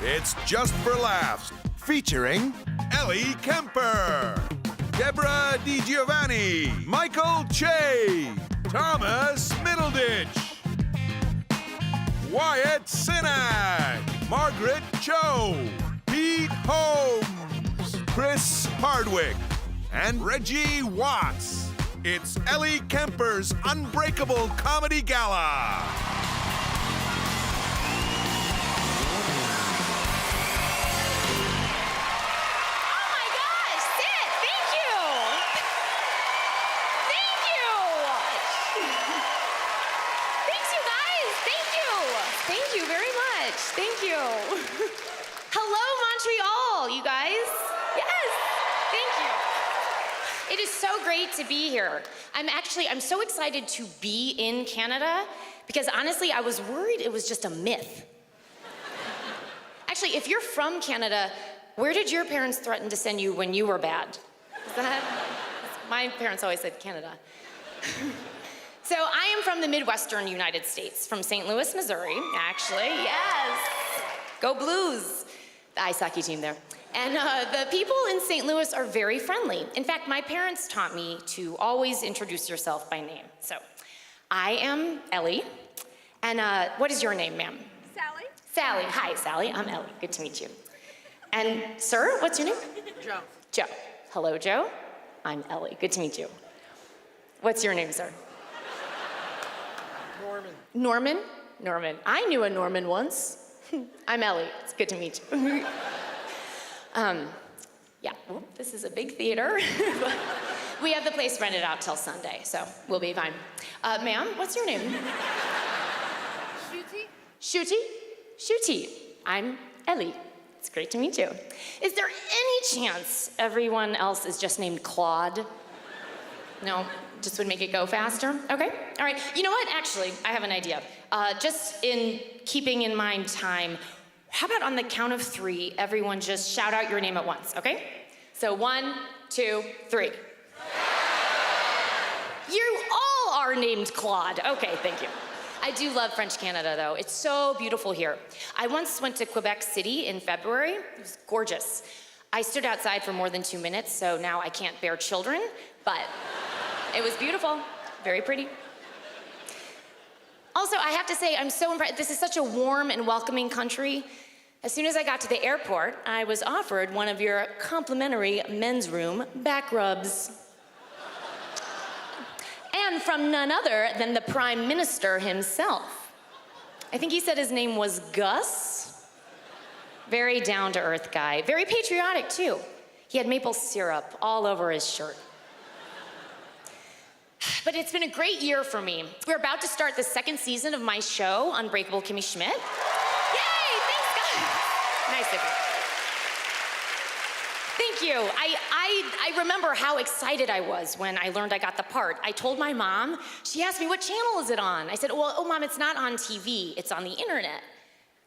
It's Just for Laughs, featuring Ellie Kemper, Deborah DiGiovanni, Michael Che, Thomas Middleditch, Wyatt Sinak, Margaret Cho, Pete Holmes, Chris Hardwick, and Reggie Watts. It's Ellie Kemper's Unbreakable Comedy Gala. Thank you very much. Thank you. Hello, Montreal, you guys. Yes, thank you. It is so great to be here. I'm so excited to be in Canada because honestly, I was worried it was just a myth. Actually, if you're from Canada, where did your parents threaten to send you when you were bad? My parents always said Canada. So I am from the Midwestern United States, from St. Louis, Missouri, actually, yes. Go Blues, the ice hockey team there. And the people in St. Louis are very friendly. In fact, my parents taught me to always introduce yourself by name. So I am Ellie, and what is your name, ma'am? Sally. Sally, hi, Sally, I'm Ellie, good to meet you. And sir, what's your name? Joe. Joe. Hello, Joe. I'm Ellie, good to meet you. What's your name, sir? Norman. Norman? Norman. I knew a Norman once. I'm Ellie. It's good to meet you. Yeah, well, this is a big theater. We have the place rented out till Sunday, so we'll be fine. Ma'am, what's your name? Shooty. Shooty? Shooty. I'm Ellie. It's great to meet you. Is there any chance everyone else is just named Claude? No? Just would make it go faster? Okay, all right. You know what, actually, I have an idea. Just in keeping in mind time, how about on the count of 3, everyone just shout out your name at once, okay? So 1, 2, 3. You all are named Claude. Okay, thank you. I do love French Canada, though. It's so beautiful here. I once went to Quebec City in February. It was gorgeous. I stood outside for more than 2 minutes, so now I can't bear children, but it was beautiful, very pretty. Also, I have to say, I'm so impressed. This is such a warm and welcoming country. As soon as I got to the airport, I was offered one of your complimentary men's room back rubs. And from none other than the Prime Minister himself. I think he said his name was Gus. Very down-to-earth guy, very patriotic too. He had maple syrup all over his shirt. But it's been a great year for me. We're about to start the 2nd season of my show, Unbreakable Kimmy Schmidt. Yay, thanks guys. Nice of you. Thank you. I remember how excited I was when I learned I got the part. I told my mom, she asked me, what channel is it on? I said, well, oh Mom, it's not on TV, it's on the internet.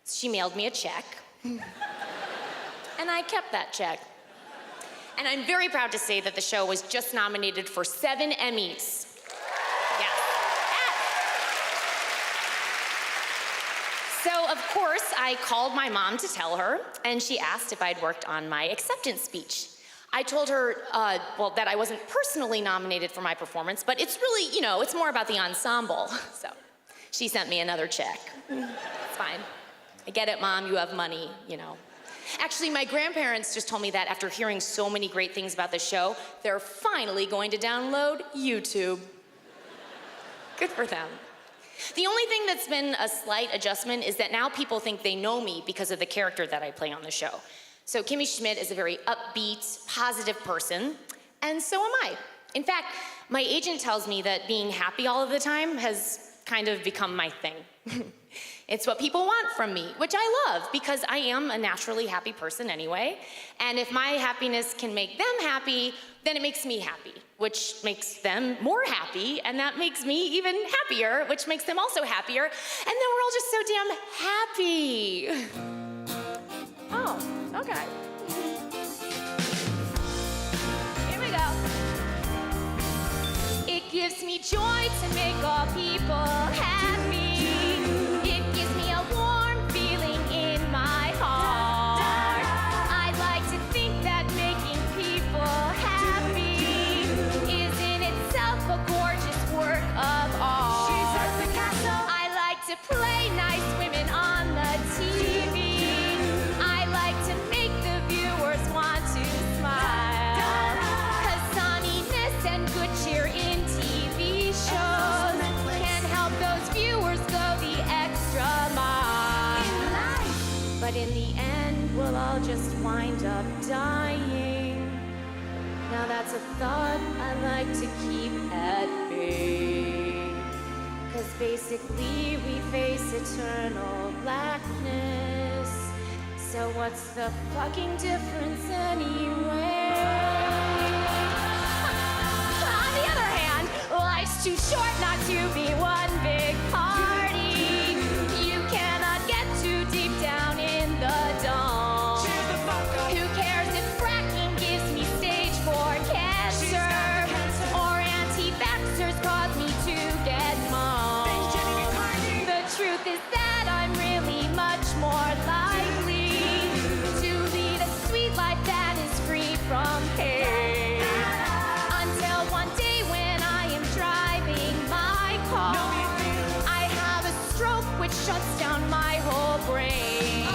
She mailed me a check. And I kept that check. And I'm very proud to say that the show was just nominated for 7 Emmys. Yes. So, of course, I called my mom to tell her, and she asked if I'd worked on my acceptance speech. I told her, well, that I wasn't personally nominated for my performance, but it's really, you know, it's more about the ensemble. So, she sent me another check. It's fine. I get it, Mom, you have money, you know. Actually, my grandparents just told me that after hearing so many great things about the show, they're finally going to download YouTube. Good for them. The only thing that's been a slight adjustment is that now people think they know me because of the character that I play on the show. So Kimmy Schmidt is a very upbeat, positive person, and so am I. In fact, my agent tells me that being happy all of the time has kind of become my thing. It's what people want from me, which I love because I am a naturally happy person anyway. And if my happiness can make them happy, then it makes me happy, which makes them more happy, and that makes me even happier, which makes them also happier. And then we're all just so damn happy. Oh, okay. Here we go. It gives me joy to make all people happy. It gives me a warm feeling in my heart. to play nice women on the TV. I like to make the viewers want to smile. 'Cause sunniness and good cheer in TV shows can help those viewers go the extra mile. But in the end, we'll all just wind up dying. Now that's a thought I like to keep at bay. 'Cause basically we face eternal blackness. So what's the fucking difference anyway? On the other hand, life's too short not to be one big party. You cannot get too deep down in the dumps. Who cares if fracking gives me stage 4 cancer? Or anti-vaxxers cause me to get mum. The truth is that I'm really much more likely to lead a sweet life that is free from pain. Until one day when I am driving my car, I have a stroke which shuts down my whole brain.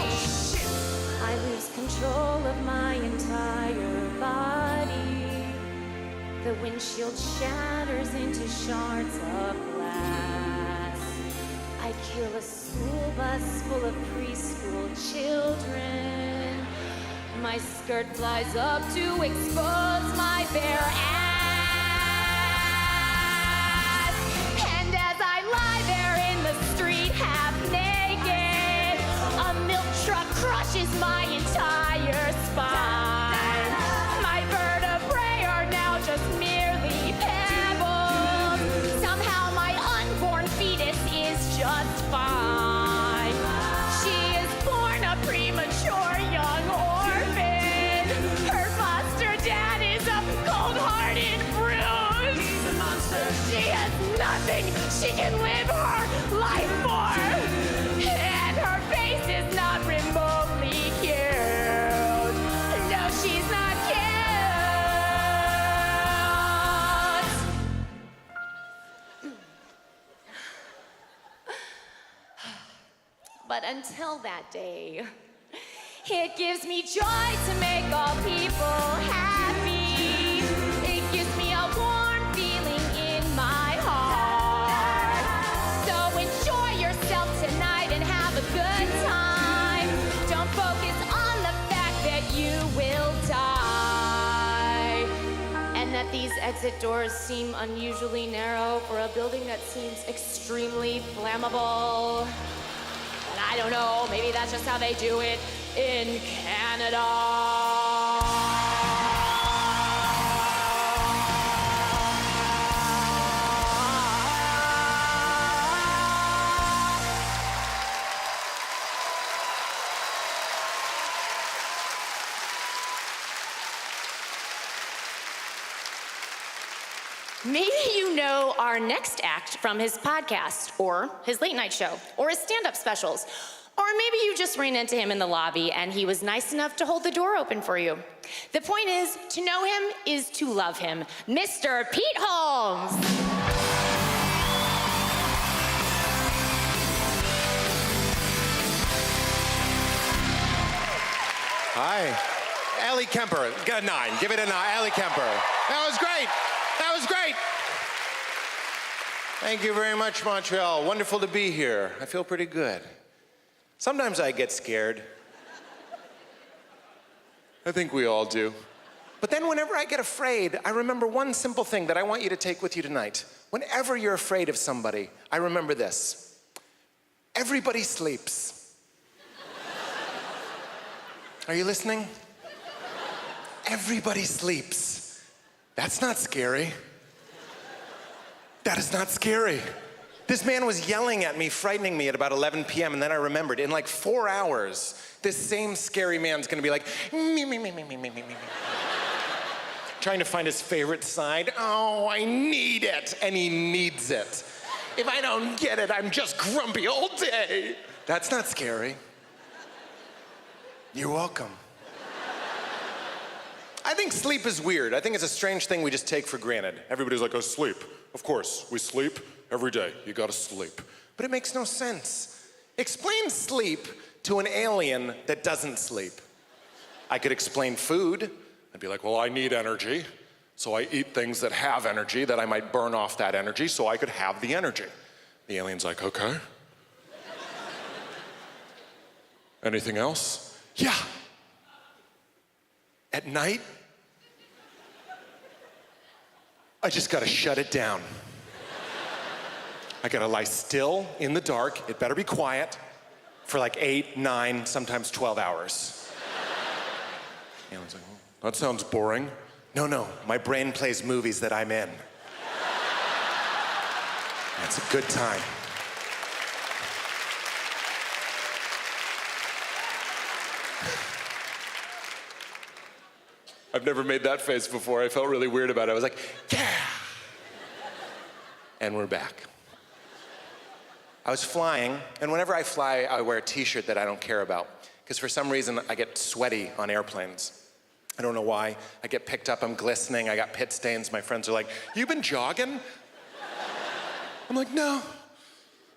I lose control of my entire body. The windshield shatters into shards of glass. I kill a school bus full of preschool children. My skirt flies up to expose my bare ass. And as I lie there in the street half naked, a milk truck crushes my entire spine. My vertebrae are now just merely pebbles. Somehow my unborn fetus is just fine. She is born a premature young orphan. Her foster dad is a cold-hearted bruise. He's a monster. She has nothing she can live her life for. And her face is not remotely cute. No, she's not cute. But until that day, it gives me joy to make all people happy. It gives me a warm feeling in my heart. So enjoy yourself tonight and have a good time. Don't focus on the fact that you will die. And that these exit doors seem unusually narrow for a building that seems extremely flammable. But I don't know, maybe that's just how they do it in Canada. Maybe you know our next act from his podcast, or his late night show, or his stand-up specials. Or maybe you just ran into him in the lobby and he was nice enough to hold the door open for you. The point is, to know him is to love him. Mr. Pete Holmes. Hi. Ellie Kemper, get a 9. Give it a 9. Ellie Kemper. That was great. That was great. Thank you very much, Montreal. Wonderful to be here. I feel pretty good. Sometimes I get scared. I think we all do. But then whenever I get afraid, I remember one simple thing that I want you to take with you tonight. Whenever you're afraid of somebody, I remember this. Everybody sleeps. Are you listening? Everybody sleeps. That's not scary. That is not scary. This man was yelling at me, frightening me at about 11 p.m., and then I remembered, in like 4 hours, this same scary man's gonna be like, me, me, me, me, me, me, me, me. Trying to find his favorite side. Oh, I need it, and he needs it. If I don't get it, I'm just grumpy all day. That's not scary. You're welcome. I think sleep is weird. I think it's a strange thing we just take for granted. Everybody's like, oh, sleep. Of course, we sleep every day. You gotta sleep. but it makes no sense. Explain sleep to an alien that doesn't sleep. I could explain food. I'd be like, well, I need energy, so I eat things that have energy that I might burn off that energy so I could have the energy. The alien's like, okay. Anything else? Yeah. At night, I just gotta shut it down. I gotta lie still in the dark, it better be quiet, for like 8, 9, sometimes 12 hours. The alien's like, oh, that sounds boring. No, my brain plays movies that I'm in. It's a good time. I've never made that face before. I felt really weird about it. I was like, yeah! And we're back. I was flying, and whenever I fly, I wear a t-shirt that I don't care about, because for some reason, I get sweaty on airplanes. I don't know why. I get picked up, I'm glistening, I got pit stains. My friends are like, you been jogging? I'm like, no,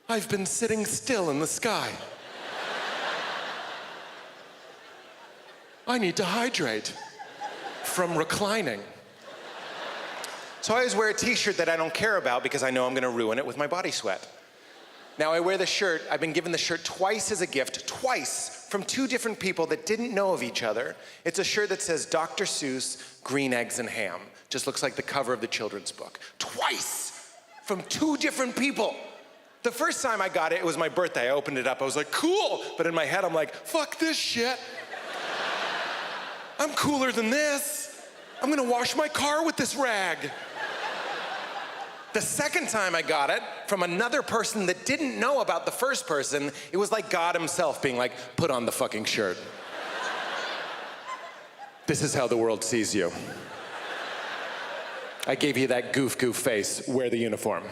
I've been sitting still in the sky. I need to hydrate from reclining. So I always wear a t-shirt that I don't care about because I know I'm gonna ruin it with my body sweat. Now I wear the shirt, I've been given the shirt twice as a gift, twice, from 2 different people that didn't know of each other. It's a shirt that says Dr. Seuss, green eggs and ham. Just looks like the cover of the children's book. Twice, from 2 different people. The first time I got it, it was my birthday. I opened it up, I was like, cool. But in my head, I'm like, fuck this shit. I'm cooler than this. I'm gonna wash my car with this rag. The second time I got it, from another person that didn't know about the first person, it was like God himself being like, put on the fucking shirt. This is how the world sees you. I gave you that goof face, wear the uniform.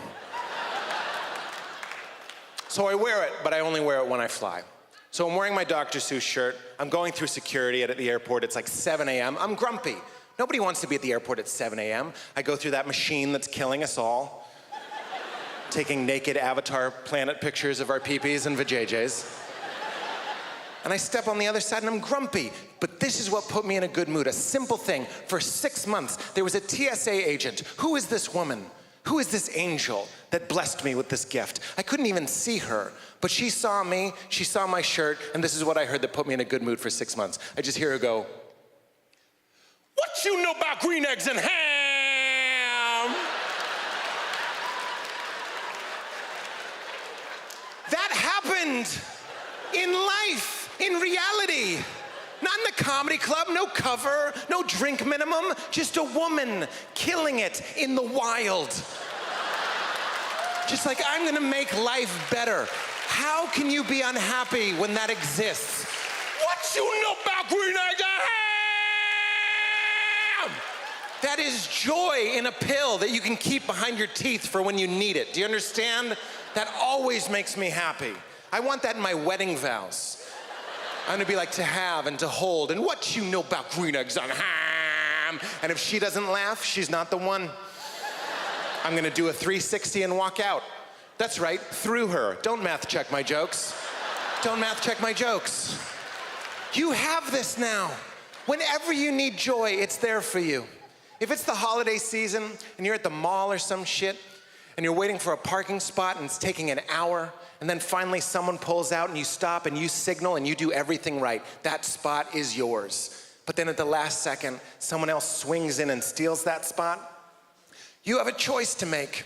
So I wear it, but I only wear it when I fly. So I'm wearing my Dr. Seuss shirt. I'm going through security at the airport. It's like 7 a.m. I'm grumpy. Nobody wants to be at the airport at 7 a.m. I go through that machine that's killing us all, taking naked avatar planet pictures of our peepees and vajayjays. And I step on the other side and I'm grumpy. But this is what put me in a good mood. A simple thing. For 6 months, there was a TSA agent. Who is this woman? Who is this angel that blessed me with this gift? I couldn't even see her, but she saw me, she saw my shirt, and this is what I heard that put me in a good mood for 6 months. I just hear her go, what you know about green eggs and ham? That happened in life, in reality. Not in the comedy club, no cover, no drink minimum, just a woman killing it in the wild. Just like, I'm gonna make life better. How can you be unhappy when that exists? What you know about green eggs and ham? That is joy in a pill that you can keep behind your teeth for when you need it. Do you understand? That always makes me happy. I want that in my wedding vows. I'm gonna be like, to have and to hold, and what you know about green eggs and ham? And if she doesn't laugh, she's not the one. I'm gonna do a 360 and walk out. That's right, through her. Don't math check my jokes. Don't math check my jokes. You have this now. Whenever you need joy, it's there for you. If it's the holiday season and you're at the mall or some shit, and you're waiting for a parking spot and it's taking an hour, and then finally someone pulls out and you stop and you signal and you do everything right, that spot is yours. But then at the last second, someone else swings in and steals that spot. You have a choice to make.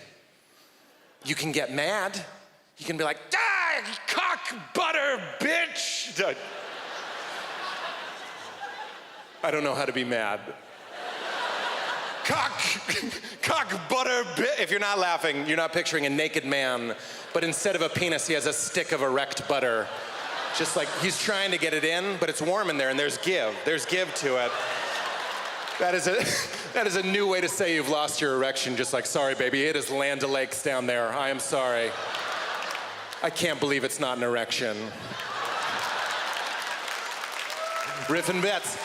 You can get mad. You can be like, ah, cock butter, bitch. I don't know how to be mad. Cock butter bit. If you're not laughing, you're not picturing a naked man, but instead of a penis, he has a stick of erect butter. Just like he's trying to get it in, but it's warm in there and there's give. There's give to it. That is a new way to say you've lost your erection, just like, sorry, baby, it is Land O'Lakes down there. I am sorry. I can't believe it's not an erection. Riffing bits.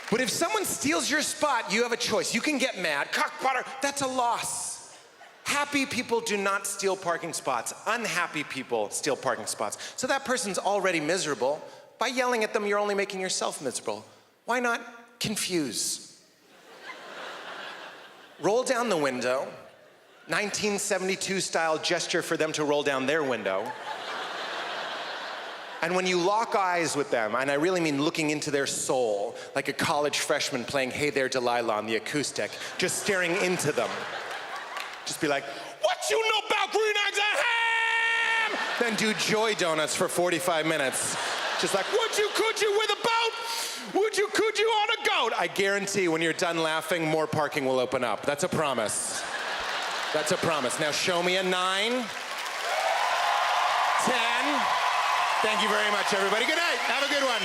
But if someone steals your spot, you have a choice. You can get mad. Cock butter, that's a loss. Happy people do not steal parking spots. Unhappy people steal parking spots. So that person's already miserable. By yelling at them, you're only making yourself miserable. Why not confuse? Roll down the window. 1972 style gesture for them to roll down their window. And when you lock eyes with them, and I really mean looking into their soul, like a college freshman playing Hey There Delilah on the acoustic, just staring into them. Just be like, what you know about green eggs and ham? Then do joy donuts for 45 minutes. Just like, could you with a boat? Could you on a goat? I guarantee when you're done laughing, more parking will open up. That's a promise. That's a promise. Now show me a 9, 10. Thank you very much, everybody. Good night. Have a good one.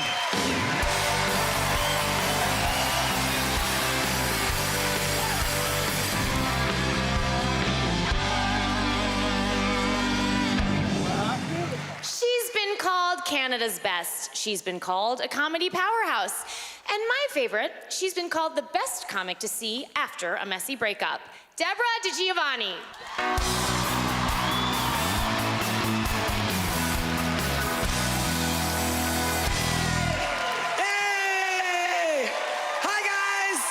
She's been called Canada's best. She's been called a comedy powerhouse. And my favorite, she's been called the best comic to see after a messy breakup. Deborah DiGiovanni. Hey! Hi, guys!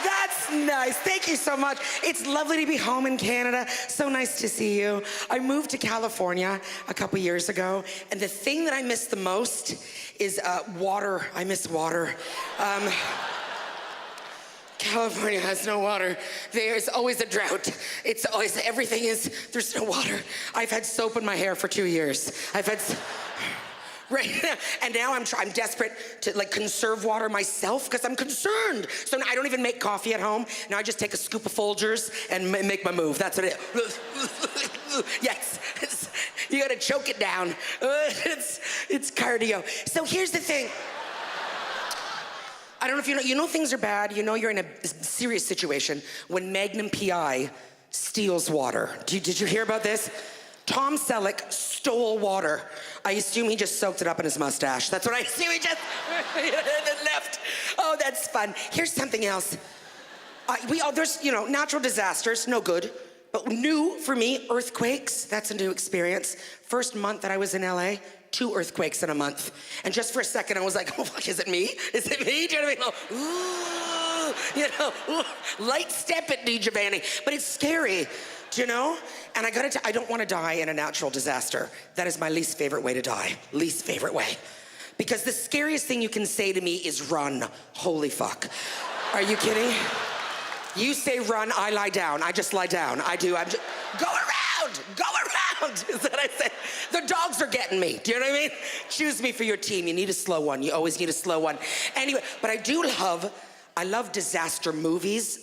That's nice. Thank you so much. It's lovely to be home in Canada. So nice to see you. I moved to California a couple years ago, and the thing that I miss the most is water. I miss water. California has no water. There's always a drought. It's always, everything is, there's no water. I've had soap in my hair for 2 years. Right now, and now I'm desperate to like conserve water myself because I'm concerned. So now I don't even make coffee at home. Now I just take a scoop of Folgers and make my move. That's what it is. Yes, you gotta choke it down. It's cardio. So here's the thing. I don't know if you know things are bad. You know you're in a serious situation when Magnum PI steals water. Did you hear about this? Tom Selleck stole water. I assume he just soaked it up in his mustache. That's what I assume. He just left. Oh, that's fun. Here's something else. There's natural disasters, no good. But new for me, earthquakes. That's a new experience. First month that I was in LA, 2 earthquakes in a month. And just for a second, I was like, oh, fuck, is it me? Is it me? Do you know what I mean? Ooh, light step at DiGiovanni. But it's scary, do you know? And I don't want to die in a natural disaster. That is my least favorite way to die. Least favorite way. Because the scariest thing you can say to me is run. Holy fuck. Are you kidding? You say run, I lie down. I just lie down. I do. Go around. Is that I say? The dogs are getting me. Do you know what I mean? Choose me for your team. You need a slow one. You always need a slow one. Anyway, but I love disaster movies.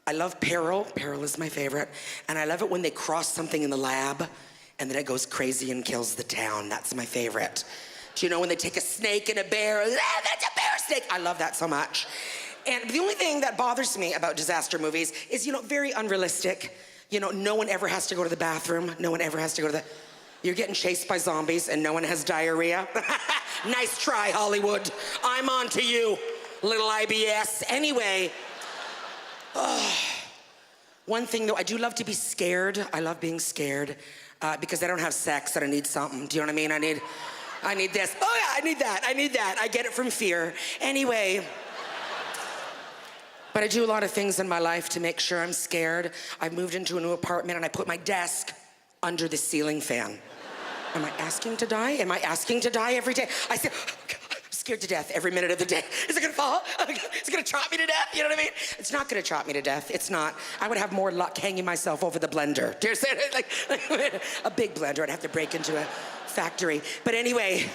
I love peril. Peril is my favorite. And I love it when they cross something in the lab and then it goes crazy and kills the town. That's my favorite. Do you know when they take a snake and a bear? That's a bear snake. I love that so much. And the only thing that bothers me about disaster movies is, very unrealistic. No one ever has to go to the bathroom. No one ever has to go to the... You're getting chased by zombies and no one has diarrhea. Nice try, Hollywood. I'm on to you, little IBS. Anyway, one thing though, I do love to be scared. I love being scared because I don't have sex and I need something. Do you know what I mean? I need this. Oh yeah, I need that. I get it from fear. Anyway... But I do a lot of things in my life to make sure I'm scared. I moved into a new apartment and I put my desk under the ceiling fan. Am I asking to die? Am I asking to die every day? I say, I'm scared to death every minute of the day. Is it gonna fall? Is it gonna chop me to death? You know what I mean? It's not gonna chop me to death. It's not. I would have more luck hanging myself over the blender. Do you understand? Like a big blender. I'd have to break into a factory. But anyway,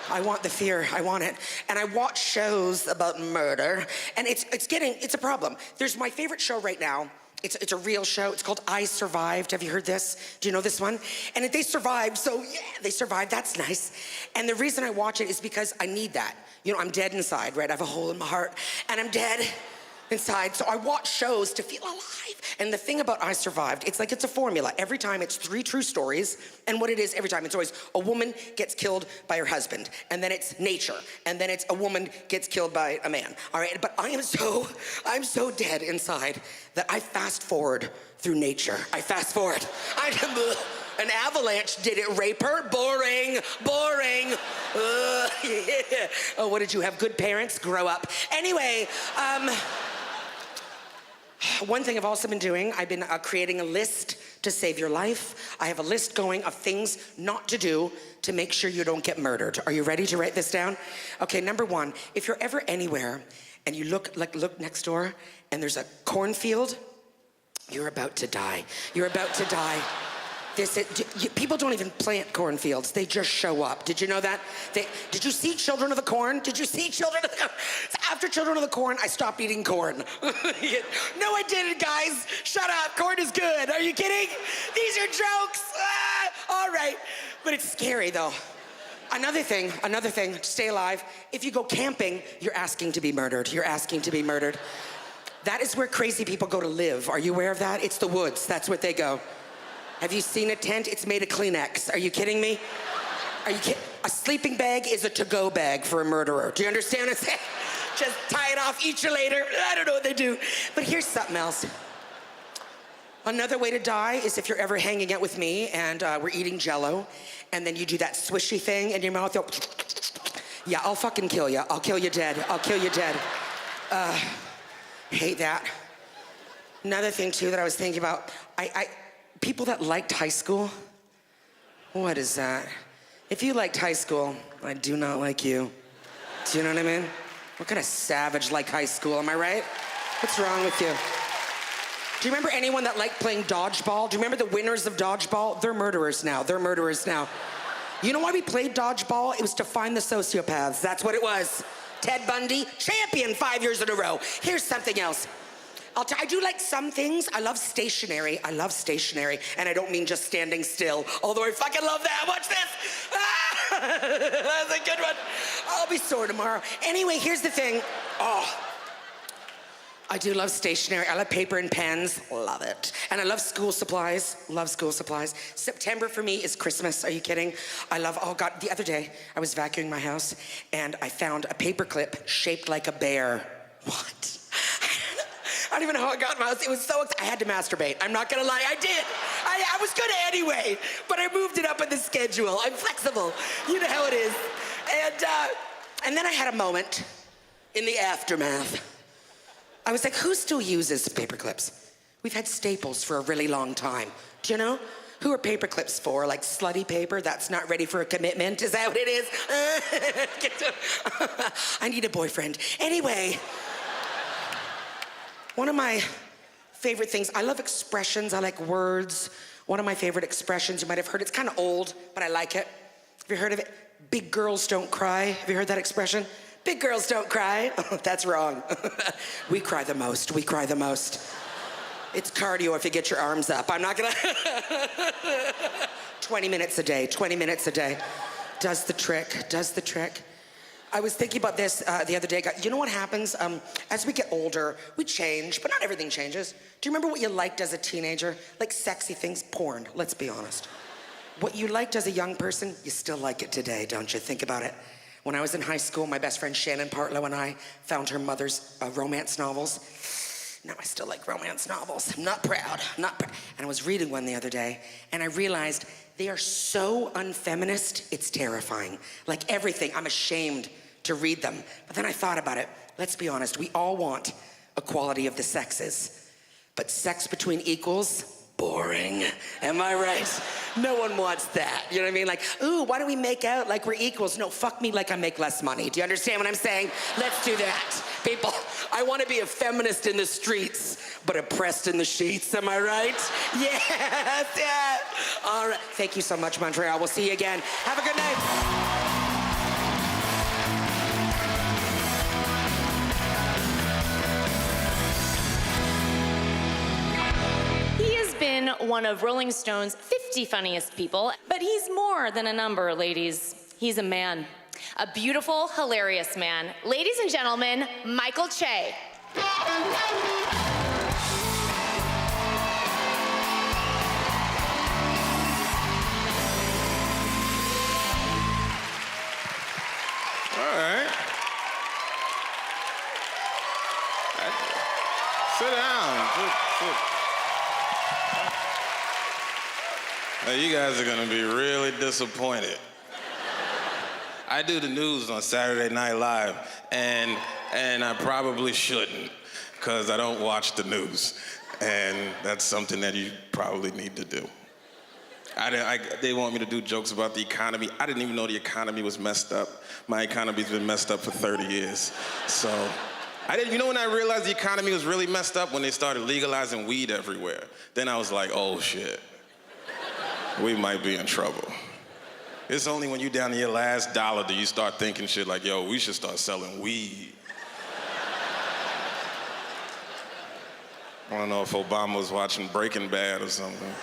I want the fear, I want it. And I watch shows about murder, and it's a problem. There's my favorite show right now. It's a real show. It's called I Survived. Have you heard this? Do you know this one? And they survived, so yeah, they survived, that's nice. And the reason I watch it is because I need that. I'm dead inside, right? I have a hole in my heart, and I'm dead. inside. So I watch shows to feel alive. And the thing about I Survived, it's like it's a formula. Every time it's 3 true stories. And what it is every time, it's always a woman gets killed by her husband. And then it's nature. And then it's a woman gets killed by a man. All right, but I'm so dead inside that I fast forward through nature. I fast forward. An avalanche did it, rape her? Boring, boring. Yeah. Oh, what did you have? Good parents? Grow up. Anyway, one thing I've also been doing, I've been creating a list to save your life. I have a list going of things not to do to make sure you don't get murdered. Are you ready to write this down? Okay, number 1, if you're ever anywhere and you look next door and there's a cornfield, you're about to die. You're about to die. People don't even plant cornfields. They just show up. Did you know that? Did you see Children of the Corn? Did you see Children of the Corn? After Children of the Corn, I stopped eating corn. No, I didn't, guys. Shut up. Corn is good. Are you kidding? These are jokes. All right. But it's scary, though. Another thing, to stay alive, if you go camping, you're asking to be murdered. You're asking to be murdered. That is where crazy people go to live. Are you aware of that? It's the woods. That's where they go. Have you seen a tent? It's made of Kleenex. Are you kidding me? Are you kidding? A sleeping bag is a to-go bag for a murderer. Do you understand what I'm saying? Just tie it off, eat you later. I don't know what they do. But here's something else. Another way to die is if you're ever hanging out with me and we're eating Jell-O, and then you do that swishy thing in your mouth. Yeah, I'll fucking kill you. I'll kill you dead. I'll kill you dead. Hate that. Another thing, too, that I was thinking about, people that liked high school, what is that? If you liked high school, I do not like you. Do you know what I mean? What kind of savage like high school, am I right? What's wrong with you? Do you remember anyone that liked playing dodgeball? Do you remember the winners of dodgeball? They're murderers now. They're murderers now. You know why we played dodgeball? It was to find the sociopaths. That's what it was. Ted Bundy, champion 5 years in a row. Here's something else. I do like some things. I love stationery. And I don't mean just standing still, although I fucking love that. Watch this. That's a good one. I'll be sore tomorrow. Anyway, here's the thing. I do love stationery. I love paper and pens. Love it. And I love school supplies. Love school supplies. September for me is Christmas. Are you kidding? Oh God, the other day I was vacuuming my house and I found a paper clip shaped like a bear. What? I don't even know how I got in my house. It was so I had to masturbate. I'm not gonna lie, I did. I was gonna anyway, but I moved it up in the schedule. I'm flexible. You know how it is. And then I had a moment in the aftermath. I was like, who still uses paper clips? We've had staples for a really long time. Do you know? Who are paper clips for? Like slutty paper that's not ready for a commitment? Is that what it is? I need a boyfriend. Anyway. One of my favorite things, I love expressions, I like words. One of my favorite expressions, you might have heard, it's kind of old, but I like it. Have you heard of it? Big girls don't cry. Have you heard that expression? Big girls don't cry. Oh, that's wrong. We cry the most, we cry the most. It's cardio if you get your arms up. I'm not gonna. 20 minutes a day, 20 minutes a day. Does the trick, does the trick. I was thinking about this the other day. You know what happens? As we get older, we change, but not everything changes. Do you remember what you liked as a teenager? Like sexy things, porn, let's be honest. What you liked as a young person, you still like it today, don't you? Think about it. When I was in high school, my best friend Shannon Partlow and I found her mother's romance novels. Now I still like romance novels. I'm not proud, not proud. And I was reading one the other day, and I realized they are so unfeminist, it's terrifying. Like everything, I'm ashamed to read them. But then I thought about it. Let's be honest, we all want equality of the sexes. But sex between equals, boring. Am I right? No one wants that. You know what I mean? Like, ooh, why don't we make out like we're equals? No, fuck me like I make less money. Do you understand what I'm saying? Let's do that. People, I want to be a feminist in the streets, but oppressed in the sheets. Am I right? Yes, yeah. All right. Thank you so much, Montreal. We'll see you again. Have a good night. Been one of Rolling Stone's 50 funniest people, but he's more than a number, ladies. He's a man. A beautiful, hilarious man. Ladies and gentlemen, Michael Che. All right. Sit down. Sit. Now, you guys are gonna be really disappointed. I do the news on Saturday Night Live, and I probably shouldn't, because I don't watch the news. And that's something that you probably need to do. They want me to do jokes about the economy. I didn't even know the economy was messed up. My economy's been messed up for 30 years. So, you know when I realized the economy was really messed up? When they started legalizing weed everywhere. Then I was like, oh shit, we might be in trouble. It's only when you're down to your last dollar that you start thinking shit like, yo, we should start selling weed. I don't know if Obama was watching Breaking Bad or something.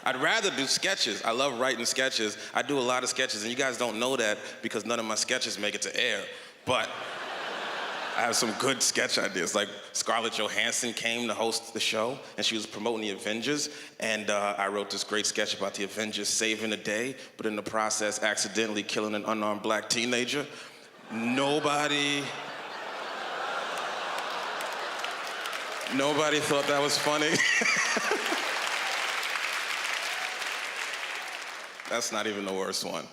I'd rather do sketches. I love writing sketches. I do a lot of sketches, and you guys don't know that because none of my sketches make it to air. But I have some good sketch ideas. Like Scarlett Johansson came to host the show, and she was promoting the Avengers, and I wrote this great sketch about the Avengers saving the day, but in the process, accidentally killing an unarmed black teenager. Nobody thought that was funny. That's not even the worst one.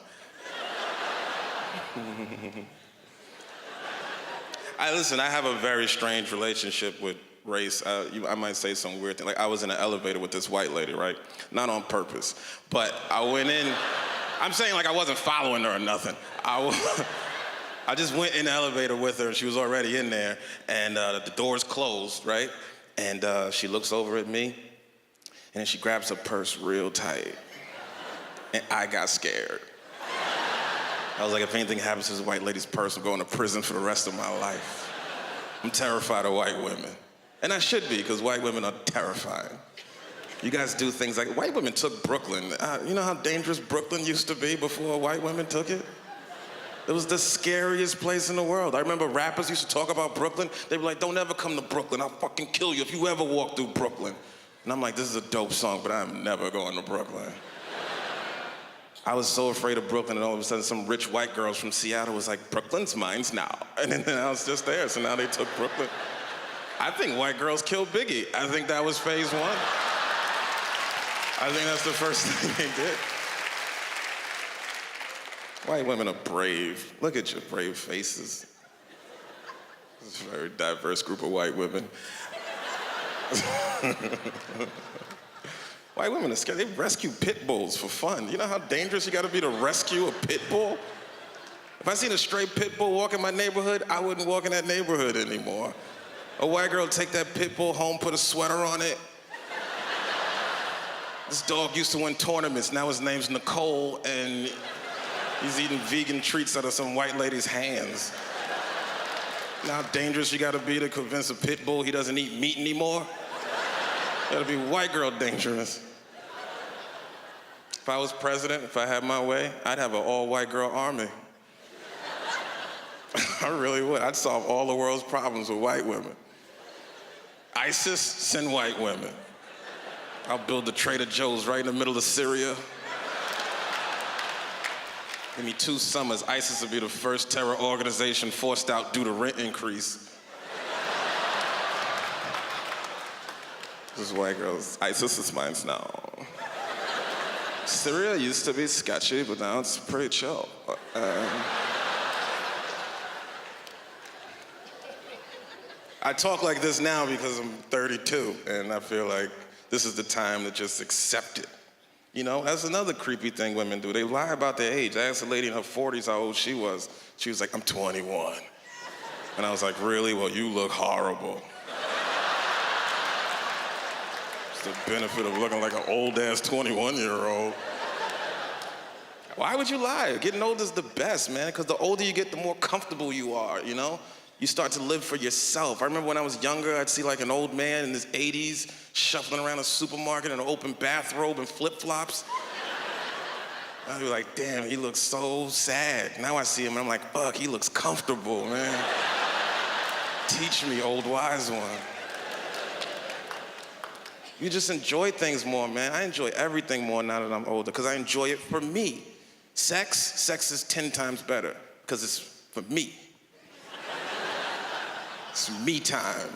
I have a very strange relationship with race. I might say some weird thing. Like, I was in an elevator with this white lady, right? Not on purpose, but I went in. I'm saying like I wasn't following her or nothing. I just went in the elevator with her, and she was already in there, and the doors closed, right? And she looks over at me, and then she grabs her purse real tight. And I got scared. I was like, if anything happens to this white lady's purse, I'm going to prison for the rest of my life. I'm terrified of white women. And I should be, because white women are terrifying. You guys do things like, white women took Brooklyn. You know how dangerous Brooklyn used to be before white women took it? It was the scariest place in the world. I remember rappers used to talk about Brooklyn. They were like, don't ever come to Brooklyn. I'll fucking kill you if you ever walk through Brooklyn. And I'm like, this is a dope song, but I'm never going to Brooklyn. I was so afraid of Brooklyn, and all of a sudden some rich white girls from Seattle was like, Brooklyn's mine now. And then I was just there, so now they took Brooklyn. I think white girls killed Biggie. I think that was phase one. I think that's the first thing they did. White women are brave. Look at your brave faces. It's a very diverse group of white women. White women are scared. They rescue pit bulls for fun. You know how dangerous you gotta be to rescue a pit bull? If I seen a stray pit bull walk in my neighborhood, I wouldn't walk in that neighborhood anymore. A white girl would take that pit bull home, put a sweater on it. This dog used to win tournaments. Now his name's Nicole, and he's eating vegan treats out of some white lady's hands. You know how dangerous you gotta be to convince a pit bull he doesn't eat meat anymore? You gotta be white girl dangerous. If I was president, if I had my way, I'd have an all-white girl army. I really would. I'd solve all the world's problems with white women. ISIS, send white women. I'll build the Trader Joe's right in the middle of Syria. Give me 2 summers, ISIS will be the first terror organization forced out due to rent increase. This white girls, ISIS is mine now. Syria used to be sketchy, but now it's pretty chill. I talk like this now because I'm 32, and I feel like this is the time to just accept it. You know, that's another creepy thing women do. They lie about their age. I asked a lady in her 40s how old she was. She was like, I'm 21. And I was like, really? Well, you look horrible. The benefit of looking like an old-ass 21-year-old. Why would you lie? Getting old is the best, man, because the older you get, the more comfortable you are, you know? You start to live for yourself. I remember when I was younger, I'd see like an old man in his 80s shuffling around a supermarket in an open bathrobe and flip-flops. I'd be like, damn, he looks so sad. Now I see him and I'm like, fuck, he looks comfortable, man. Teach me, old wise one. You just enjoy things more, man. I enjoy everything more now that I'm older because I enjoy it for me. Sex is 10 times better because it's for me. It's me time.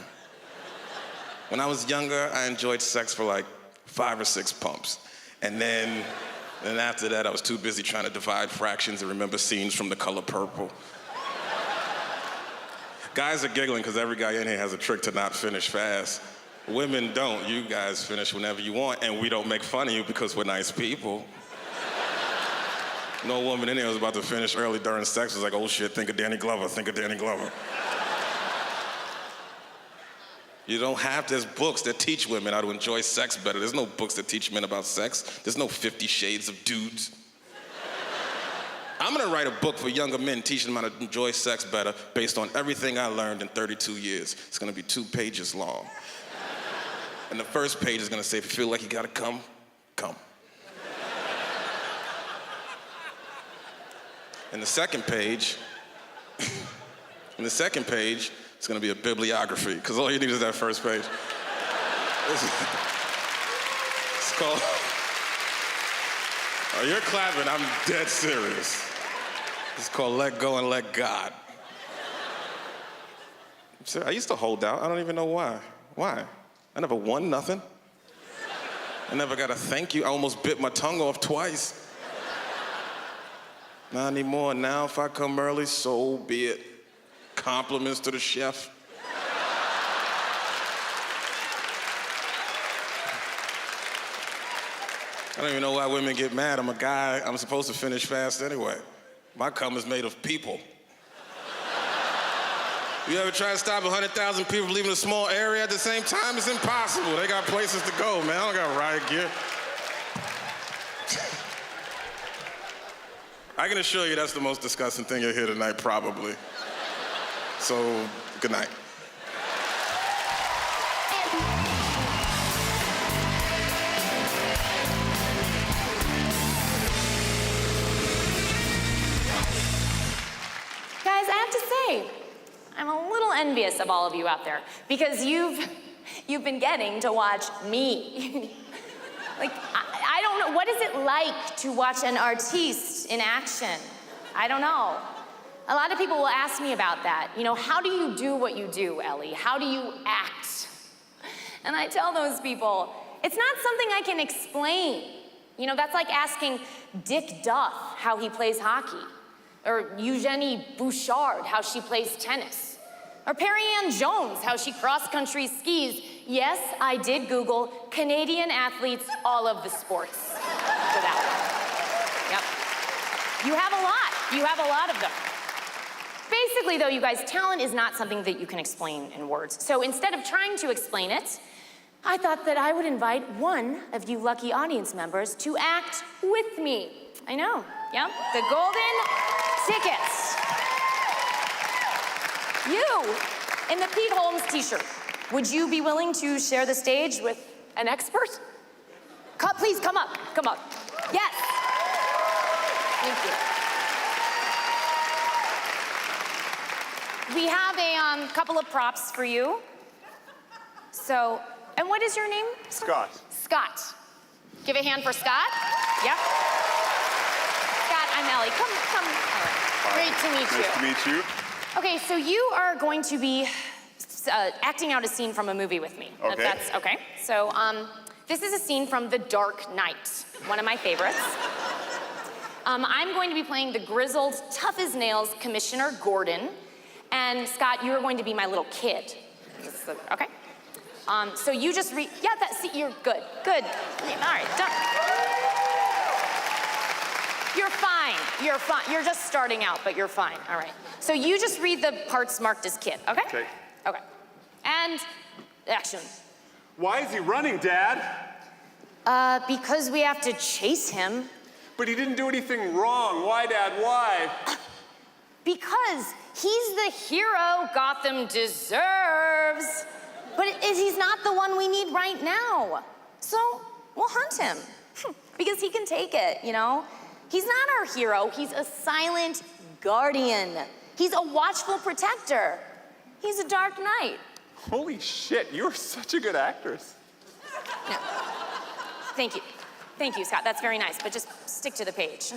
When I was younger, I enjoyed sex for like 5 or 6 pumps. And then after that, I was too busy trying to divide fractions and remember scenes from The Color Purple. Guys are giggling because every guy in here has a trick to not finish fast. Women don't. You guys finish whenever you want, and we don't make fun of you because we're nice people. No woman in here was about to finish early during sex was like, oh shit, think of Danny Glover, think of Danny Glover. You don't have, there's books that teach women how to enjoy sex better. There's no books that teach men about sex. There's no 50 Shades of Dudes. I'm gonna write a book for younger men teaching them how to enjoy sex better based on everything I learned in 32 years. It's gonna be 2 pages long. And the first page is gonna say, if you feel like you gotta come, come. And the second page, it's gonna be a bibliography, because all you need is that first page. It's called, oh, you're clapping, I'm dead serious. It's called Let Go and Let God. I used to hold out, I don't even know why. Why? I never won nothing. I never got a thank you, I almost bit my tongue off twice. Not anymore, now if I come early, so be it. Compliments to the chef. I don't even know why women get mad. I'm a guy, I'm supposed to finish fast anyway. My cum is made of people. You ever try to stop 100,000 people from leaving a small area at the same time? It's impossible. They got places to go, man. I don't got riot gear. I can assure you that's the most disgusting thing you'll hear tonight, probably. So, good night. Guys, I have to say, I'm a little envious of all of you out there because you've been getting to watch me. Like, I don't know, what is it like to watch an artiste in action? I don't know. A lot of people will ask me about that. You know, how do you do what you do, Ellie? How do you act? And I tell those people, it's not something I can explain. You know, that's like asking Dick Duff how he plays hockey, or Eugenie Bouchard how she plays tennis, or Perry Ann Jones how she cross-country skis. Yes, I did Google Canadian athletes, all of the sports for that one. Yep. You have a lot. You have a lot of them. Basically, though, you guys, talent is not something that you can explain in words. So instead of trying to explain it, I thought that I would invite one of you lucky audience members to act with me. I know, yeah, the golden tickets. You, in the Pete Holmes t-shirt, would you be willing to share the stage with an expert? Please, come up, come up. Yes. Thank you. We have a couple of props for you. So, and what is your name? Scott. Scott. Give a hand for Scott. Yep. Scott, I'm Ellie. Come. All right. Great to meet you. Nice to meet you. Okay, so you are going to be acting out a scene from a movie with me. Okay. That's okay. So, this is a scene from The Dark Knight, one of my favorites. I'm going to be playing the grizzled, tough as nails Commissioner Gordon. And Scott, you're going to be my little kid. Okay? So you just see, you're good. Good. All right, done. You're fine. You're fine. You're just starting out, but you're fine. All right. So you just read the parts marked as kid, okay? Okay. Okay. And action. Why is he running, Dad? Because we have to chase him. But he didn't do anything wrong. Why, Dad? Why? Because he's the hero Gotham deserves. But he's not the one we need right now. So we'll hunt him. Because he can take it, you know? He's not our hero. He's a silent guardian. He's a watchful protector. He's a Dark Knight. Holy shit, you're such a good actress. No. Thank you. Thank you, Scott. That's very nice, but just stick to the page.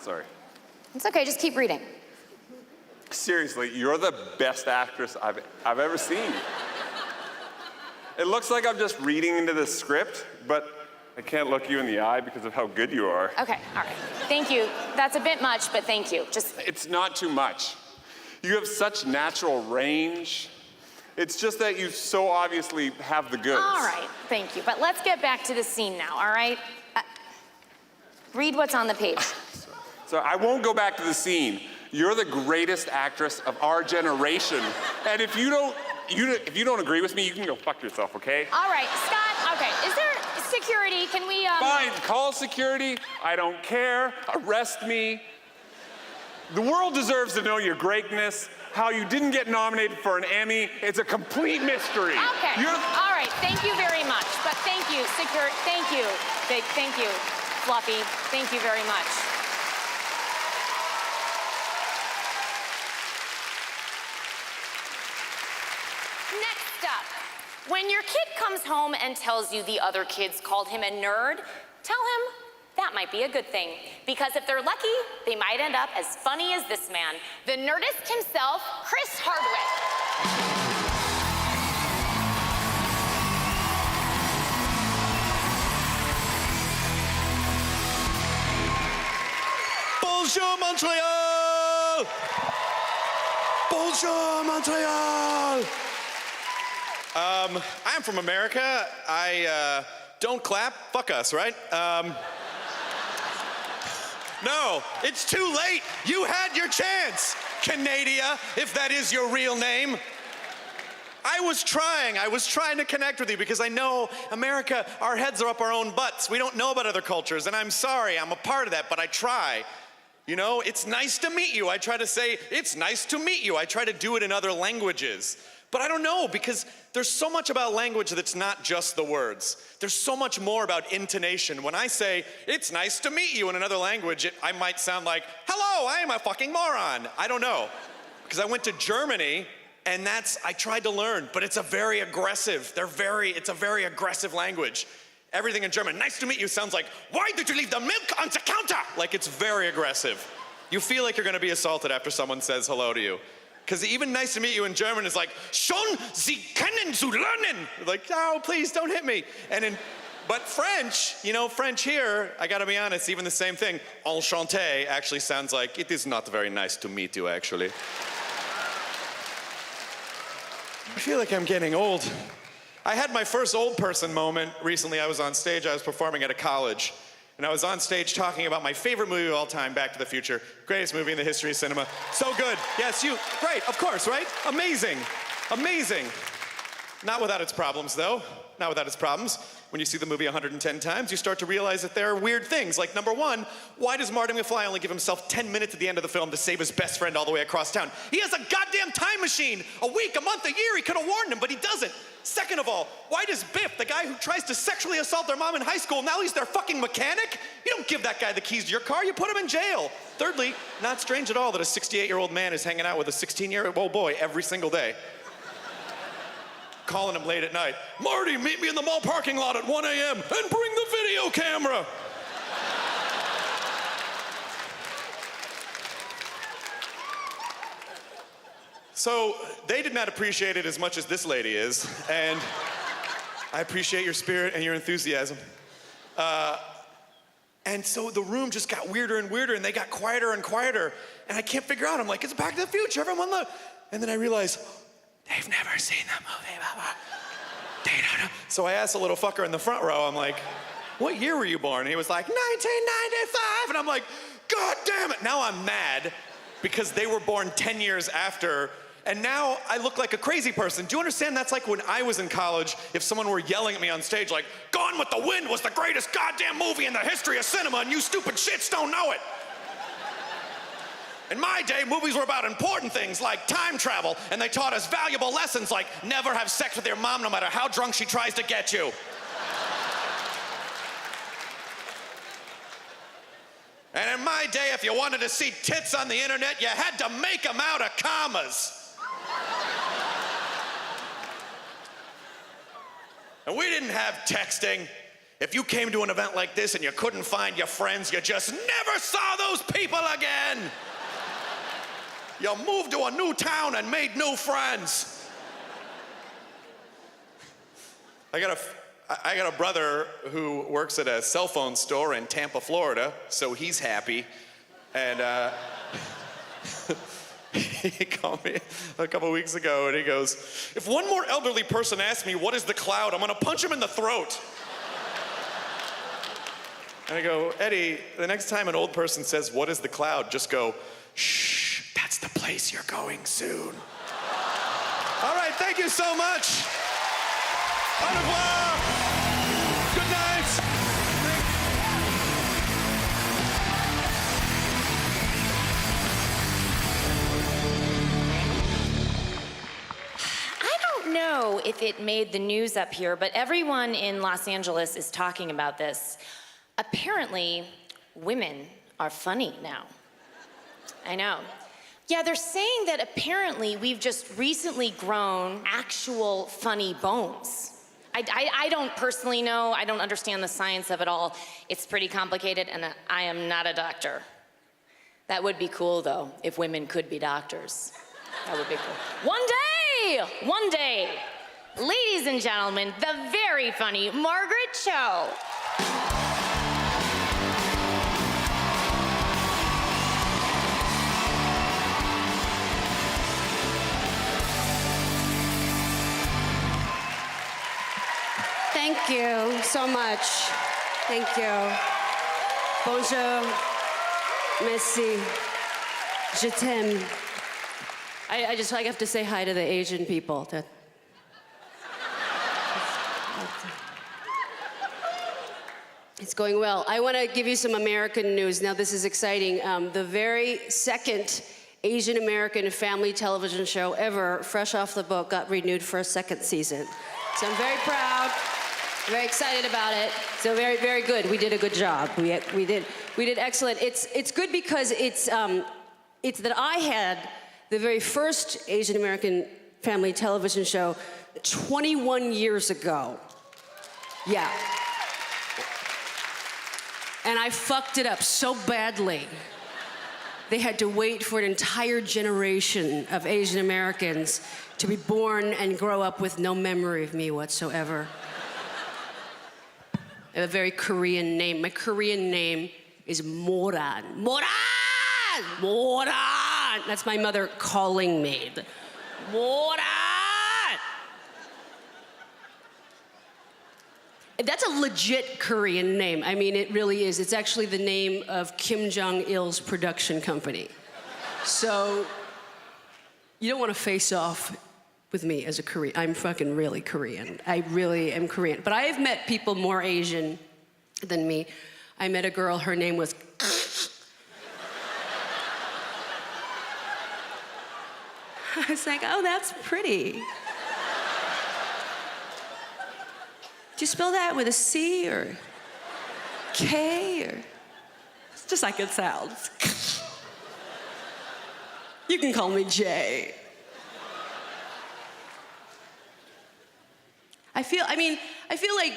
Sorry. It's okay, just keep reading. Seriously, you're the best actress I've ever seen. It looks like I'm just reading into the script, but I can't look you in the eye because of how good you are. Okay, all right. Thank you. That's a bit much, but thank you. It's not too much. You have such natural range. It's just that you so obviously have the goods. All right, thank you. But let's get back to the scene now, all right? Read what's on the page. So I won't go back to the scene. You're the greatest actress of our generation. And if you don't agree with me, you can go fuck yourself, okay? All right, Scott, okay. Is there security? Can we, Fine, call security. I don't care. Arrest me. The world deserves to know your greatness, how you didn't get nominated for an Emmy. It's a complete mystery. Okay, all right, thank you very much. But thank you, thank you, Big, thank you, Fluffy, thank you very much. Next up, when your kid comes home and tells you the other kids called him a nerd, tell him that might be a good thing. Because if they're lucky, they might end up as funny as this man, the nerdist himself, Chris Hardwick. Bonjour, Montreal! Bonjour, Montreal! I'm from America. I don't clap. Fuck us, right? No, it's too late. You had your chance, Canadia, if that is your real name. I was trying to connect with you because I know America, our heads are up our own butts. We don't know about other cultures, and I'm sorry, I'm a part of that, but I try. You know, it's nice to meet you. I try to say, it's nice to meet you. I try to do it in other languages. But I don't know, because there's so much about language that's not just the words. There's so much more about intonation. When I say, it's nice to meet you in another language, I might sound like, hello, I am a fucking moron. I don't know. Because I went to Germany, and I tried to learn, but it's a very aggressive, it's a very aggressive language. Everything in German, nice to meet you, sounds like, why did you leave the milk on the counter? Like, it's very aggressive. You feel like you're gonna be assaulted after someone says hello to you. Because even nice to meet you in German is like, schon Sie kennen zu lernen. Like, oh, please don't hit me. But French, French here, I gotta be honest, even the same thing, enchanté actually sounds like, it is not very nice to meet you, actually. I feel like I'm getting old. I had my first old person moment recently. I was on stage, I was performing at a college, and I was on stage talking about my favorite movie of all time, Back to the Future. Greatest movie in the history of cinema. So good. Yes, great, of course, right? Amazing, amazing. Not without its problems, though. Not without its problems. When you see the movie 110 times, you start to realize that there are weird things. Like, number one, why does Marty McFly only give himself 10 minutes at the end of the film to save his best friend all the way across town? He has a goddamn time machine. A week, a month, a year, he could have warned him, but he doesn't. Second of all, why does Biff, the guy who tries to sexually assault their mom in high school, now he's their fucking mechanic? You don't give that guy the keys to your car, you put him in jail. Thirdly, not strange at all that a 68-year-old man is hanging out with a 16-year-old boy every single day. Calling him late at night. Marty, meet me in the mall parking lot at 1 a.m. and bring the video camera. So they did not appreciate it as much as this lady is, and I appreciate your spirit and your enthusiasm. And so the room just got weirder and weirder, and they got quieter and quieter, and I can't figure out. I'm like, it's Back to the Future, everyone look. And then I realized, they've never seen that movie. They don't know. So I asked a little fucker in the front row, I'm like, what year were you born? And he was like, 1995. And I'm like, God damn it. Now I'm mad because they were born 10 years after. And now I look like a crazy person. Do you understand? That's like when I was in college, if someone were yelling at me on stage like, Gone with the Wind was the greatest goddamn movie in the history of cinema and you stupid shits don't know it. In my day, movies were about important things like time travel, and they taught us valuable lessons like never have sex with your mom no matter how drunk she tries to get you. And in my day, if you wanted to see tits on the internet, you had to make them out of commas. And we didn't have texting. If you came to an event like this and you couldn't find your friends, you just never saw those people again. You moved to a new town and made new friends. I got a brother who works at a cell phone store in Tampa, Florida, so he's happy. And he called me a couple weeks ago and he goes, if one more elderly person asks me what is the cloud, I'm gonna punch him in the throat. And I go, Eddie, the next time an old person says, what is the cloud? Just go, shh, that's the place you're going soon. All right, thank you so much. Au revoir. Good night. I don't know if it made the news up here, but everyone in Los Angeles is talking about this. Apparently, women are funny now. I know. Yeah, they're saying that apparently we've just recently grown actual funny bones. I don't personally know. I don't understand the science of it all. It's pretty complicated, and I am not a doctor. That would be cool, though, if women could be doctors. That would be cool. One day, ladies and gentlemen, the very funny Margaret Cho. Thank you so much. Thank you. Bonjour. Merci. Je t'aime. I have to say hi to the Asian people. It's going well. I want to give you some American news. Now, this is exciting. The very second Asian American family television show ever, fresh off the boat, got renewed for a second season. So I'm very proud. Very excited about it. So very, very good. We did a good job. We did excellent. It's good because it's that I had the very first Asian American family television show 21 years ago. Yeah. And I fucked it up so badly. They had to wait for an entire generation of Asian Americans to be born and grow up with no memory of me whatsoever. I have a very Korean name. My Korean name is Moran. Moran! Moran! That's my mother calling me. Moran! That's a legit Korean name. I mean, it really is. It's actually the name of Kim Jong-il's production company. So, you don't want to face off with me as a Korean. I'm fucking really Korean. I really am Korean. But I have met people more Asian than me. I met a girl, her name was I was like, oh, that's pretty. Do you spell that with a C or K or? It's just like it sounds. You can call me Jay. I feel like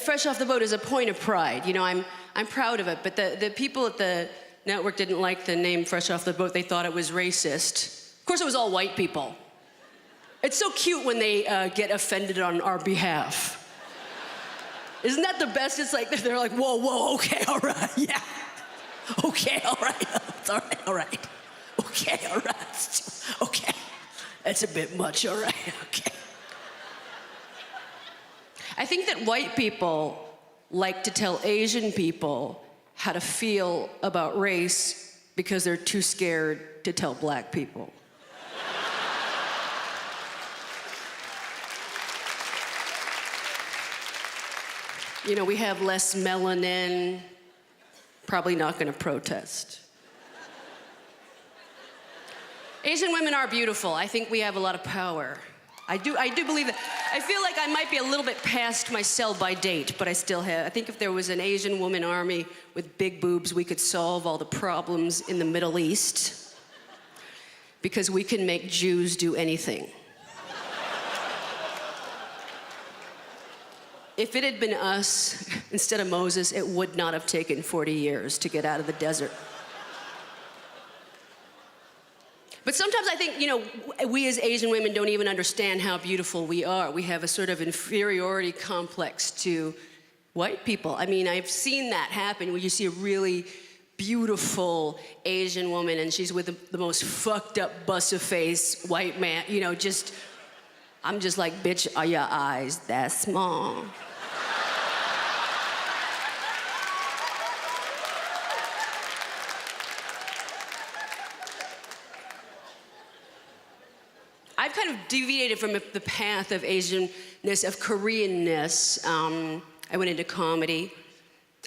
Fresh Off the Boat is a point of pride. You know, I'm proud of it, but the people at the network didn't like the name Fresh Off the Boat. They thought it was racist. Of course, it was all white people. It's so cute when they get offended on our behalf. Isn't that the best? It's like, they're like, whoa, okay, all right, yeah. Okay, all right, it's all right. Okay, all right, okay. That's a bit much, all right, okay. I think that white people like to tell Asian people how to feel about race because they're too scared to tell black people. You know, we have less melanin, probably not gonna protest. Asian women are beautiful. I think we have a lot of power. I do believe that. I feel like I might be a little bit past my sell-by date, but I still have. I think if there was an Asian woman army with big boobs, we could solve all the problems in the Middle East. Because we can make Jews do anything. If it had been us, instead of Moses, it would not have taken 40 years to get out of the desert. But sometimes I think, we as Asian women don't even understand how beautiful we are. We have a sort of inferiority complex to white people. I mean, I've seen that happen where you see a really beautiful Asian woman and she's with the most fucked up bust-a-face white man, I'm just like, bitch, are your eyes that small? I've kind of deviated from the path of Asianness, of Koreanness. I went into comedy.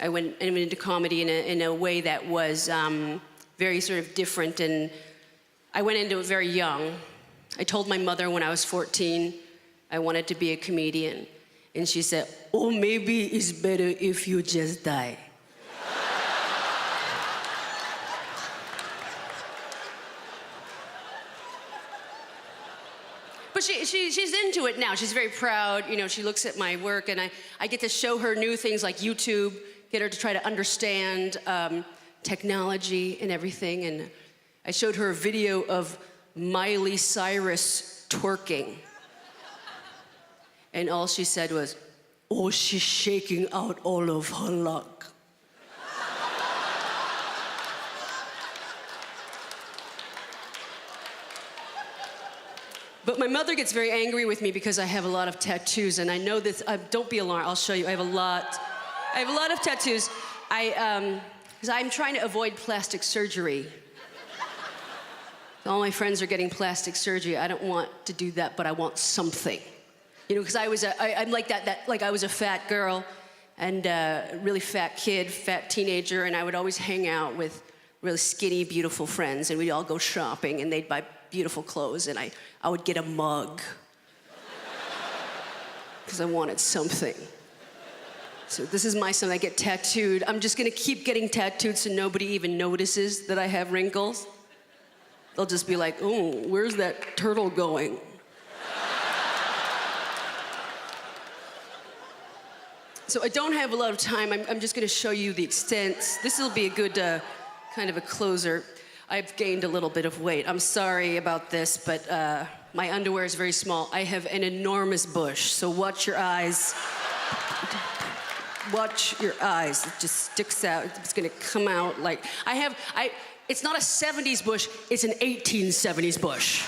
I went into comedy in a way that was very sort of different, and I went into it very young. I told my mother when I was 14 I wanted to be a comedian, and she said, "Oh, maybe it's better if you just die." But she's into it now. She's very proud. She looks at my work, and I get to show her new things like YouTube, get her to try to understand technology and everything. And I showed her a video of Miley Cyrus twerking. And all she said was, "Oh, she's shaking out all of her luck." But my mother gets very angry with me because I have a lot of tattoos, and I know this. Don't be alarmed. I'll show you. I have a lot of tattoos. Because I'm trying to avoid plastic surgery. All my friends are getting plastic surgery. I don't want to do that, but I want something. Because I'm like that. Like I was a fat girl, and a really fat kid, fat teenager, and I would always hang out with really skinny, beautiful friends, and we'd all go shopping, and they'd buy beautiful clothes, and I would get a mug because I wanted something. So this is my son. I get tattooed. I'm just gonna keep getting tattooed so nobody even notices that I have wrinkles. They'll just be like, "Oh, where's that turtle going?" So I don't have a lot of time. I'm just gonna show you the extent. This will be a good kind of a closer. I've gained a little bit of weight. I'm sorry about this, but my underwear is very small. I have an enormous bush, so watch your eyes. Watch your eyes. It just sticks out. It's gonna come out like it's not a 70s bush, it's an 1870s bush.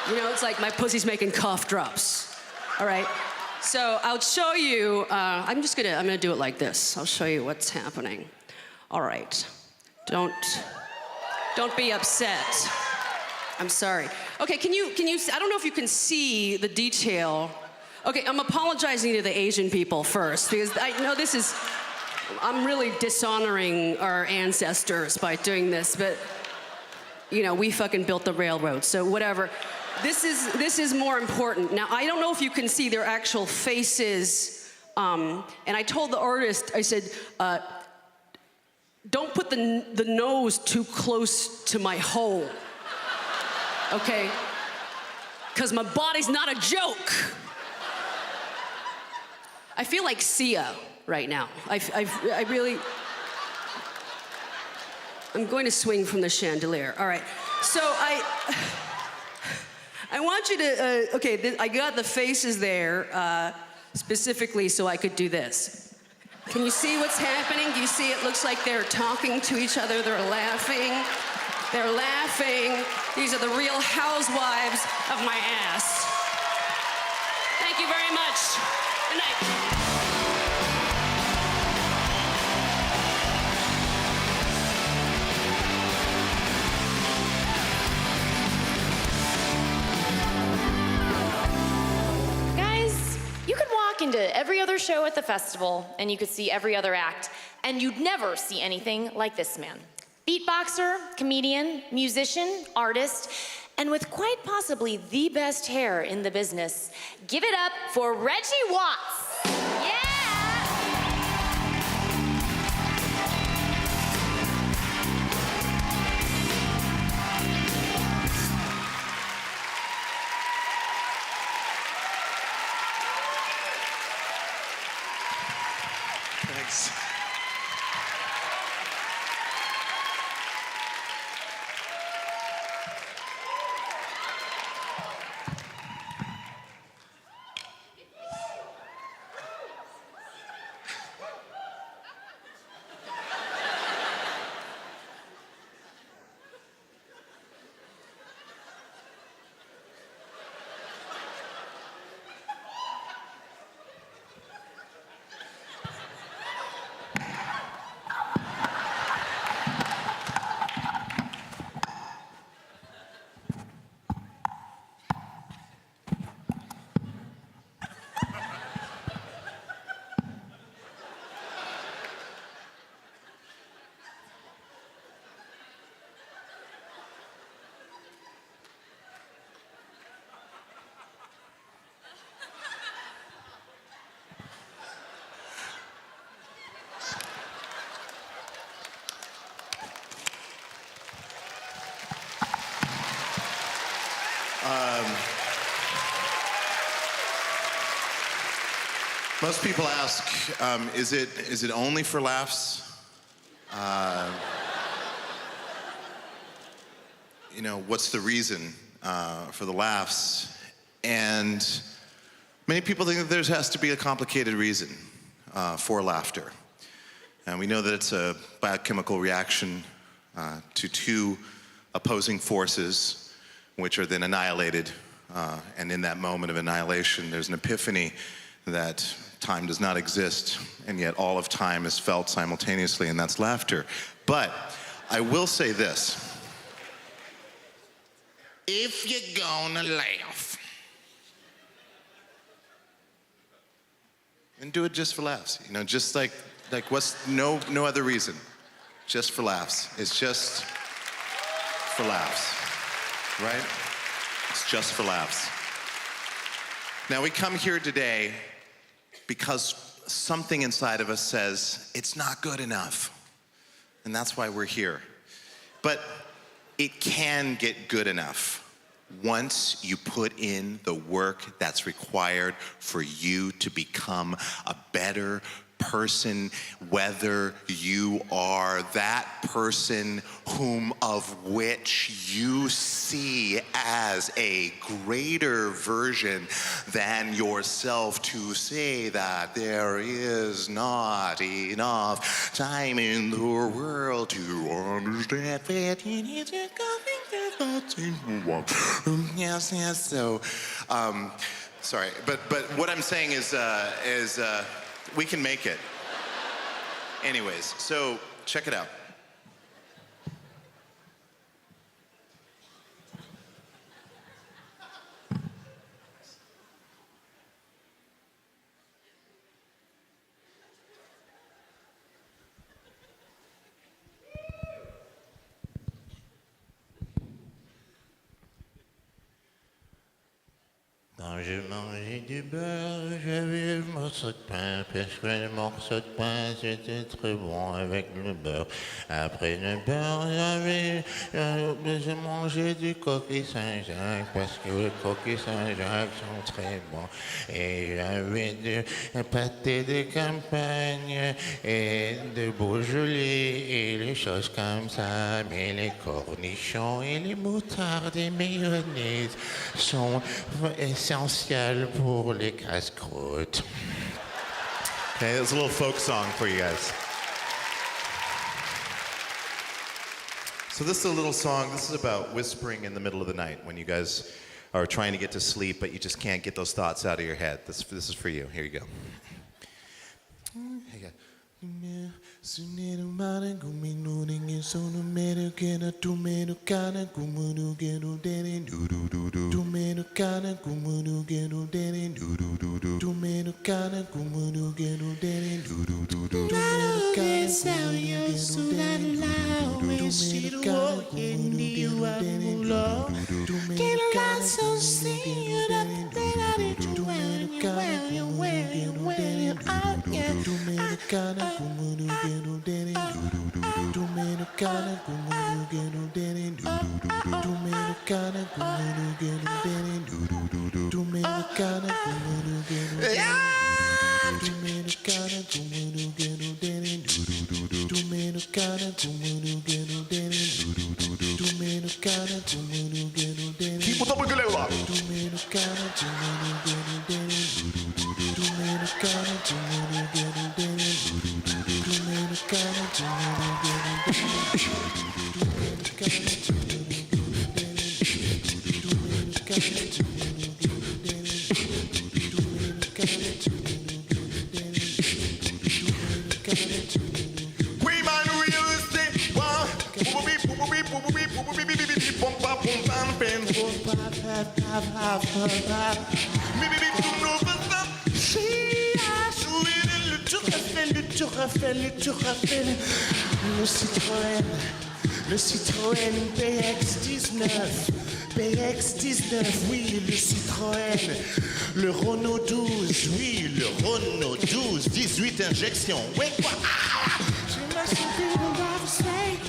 It's like my pussy's making cough drops. All right? So I'll show you, I'm gonna do it like this. I'll show you what's happening. All right. Don't be upset. I'm sorry. Okay, can you, I don't know if you can see the detail. Okay, I'm apologizing to the Asian people first, because I know I'm really dishonoring our ancestors by doing this, but, we fucking built the railroad, so whatever. This is more important. Now, I don't know if you can see their actual faces, and I told the artist, I said, don't put the nose too close to my hole, okay? Because my body's not a joke. I feel like Sia right now. I really, I'm going to swing from the chandelier. All right, so I want you to, I got the faces there specifically so I could do this. Can you see what's happening? Do you see it looks like they're talking to each other? They're laughing. They're laughing. These are the real housewives of my ass. Thank you very much. Good night. Into every other show at the festival, and you could see every other act, and you'd never see anything like this man. Beatboxer, comedian, musician, artist, and with quite possibly the best hair in the business. Give it up for Reggie Watts. Yeah! Thanks. Most people ask, is it only for laughs? You know, what's the reason for the laughs? And many people think that there has to be a complicated reason for laughter. And we know that it's a biochemical reaction to two opposing forces, which are then annihilated. And in that moment of annihilation, there's an epiphany that time does not exist, and yet all of time is felt simultaneously, and that's laughter. But I will say this. If you're gonna laugh, and do it just for laughs, you know, just like what's no other reason, just for laughs. It's just for laughs, right? It's just for laughs. Now we come here today because something inside of us says it's not good enough, and that's why we're here. But it can get good enough once you put in the work that's required for you to become a better person, whether you are that person whom of which you see as a greater version than yourself, to say that there is not enough time in the world to understand that you need to go think that's not yes, so sorry, but what I'm saying is we can make it. Anyways, so check it out. Quand je mangeais du beurre, j'avais le morceau de pain, parce que le morceau de pain, c'était très bon avec le beurre. Après le beurre, je mangeais du coquille Saint-Jacques, parce que les coquilles Saint-Jacques sont très bons. Et j'avais du pâté de campagne, et de Beaujolais, et les choses comme ça. Mais les cornichons et les moutardes et mayonnaise sont essentiel pour les casse-croûtes. Okay, that's a little folk song for you guys. So this is a little song, this is about whispering in the middle of the night when you guys are trying to get to sleep, but you just can't get those thoughts out of your head. This is for you. Here you go. Here you go. Le Citroën BX19, BX19, oui, le Citroën. Le Renault 12, oui, le Renault 12, 18 injections. Oui, quoi? She must have been a mistake.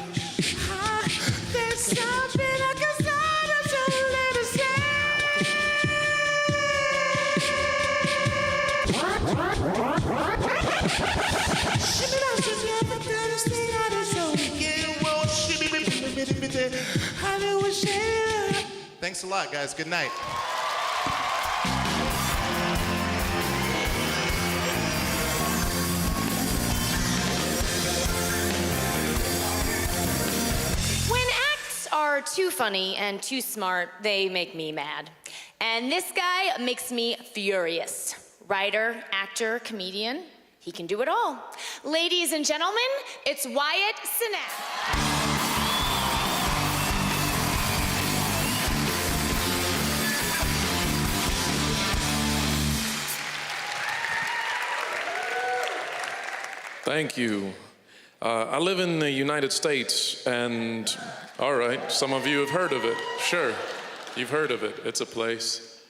There's something I can say that you'll never Thanks a lot, guys. Good night. When acts are too funny and too smart, they make me mad. And this guy makes me furious. Writer, actor, comedian, he can do it all. Ladies and gentlemen, it's Wyatt Cenac. Thank you. I live in the United States, and all right, some of you have heard of it. Sure, you've heard of it. It's a place.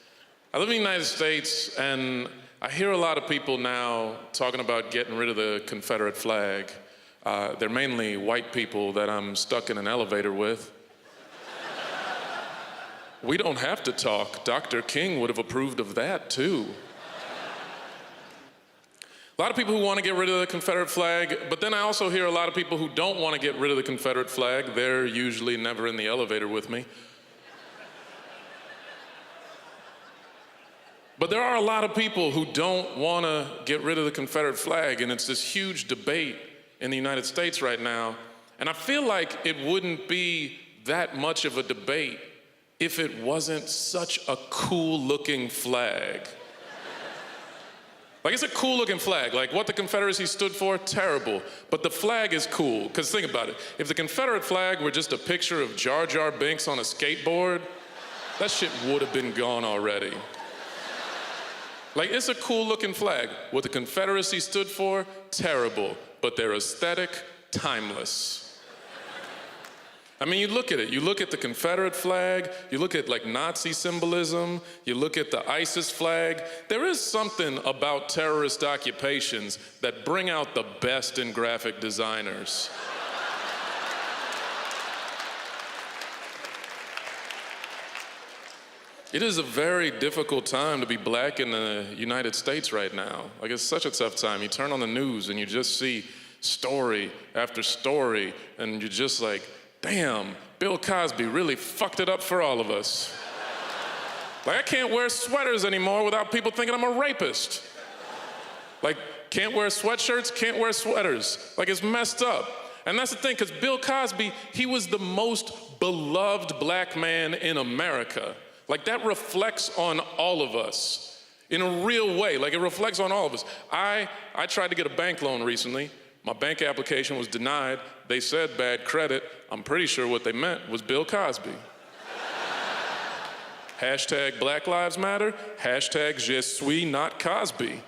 I live in the United States, and I hear a lot of people now talking about getting rid of the Confederate flag. They're mainly white people that I'm stuck in an elevator with. We don't have to talk. Dr. King would have approved of that, too. A lot of people who want to get rid of the Confederate flag, but then I also hear a lot of people who don't want to get rid of the Confederate flag. They're usually never in the elevator with me. But there are a lot of people who don't want to get rid of the Confederate flag, and it's this huge debate in the United States right now. And I feel like it wouldn't be that much of a debate if it wasn't such a cool-looking flag. Like, it's a cool-looking flag. Like, what the Confederacy stood for, terrible. But the flag is cool, because think about it. If the Confederate flag were just a picture of Jar Jar Binks on a skateboard, that shit would have been gone already. Like, it's a cool-looking flag. What the Confederacy stood for, terrible. But their aesthetic, timeless. I mean, you look at it. You look at the Confederate flag, you look at like Nazi symbolism, you look at the ISIS flag. There is something about terrorist occupations that bring out the best in graphic designers. It is a very difficult time to be black in the United States right now. Like, it's such a tough time. You turn on the news and you just see story after story, and you're just like, damn, Bill Cosby really fucked it up for all of us. Like, I can't wear sweaters anymore without people thinking I'm a rapist. Like, can't wear sweatshirts, can't wear sweaters. Like, it's messed up. And that's the thing, because Bill Cosby, he was the most beloved black man in America. Like, that reflects on all of us in a real way. Like, it reflects on all of us. I tried to get a bank loan recently, My bank application was denied. They said bad credit. I'm pretty sure what they meant was Bill Cosby. Hashtag Black Lives Matter. Hashtag Je suis not Cosby.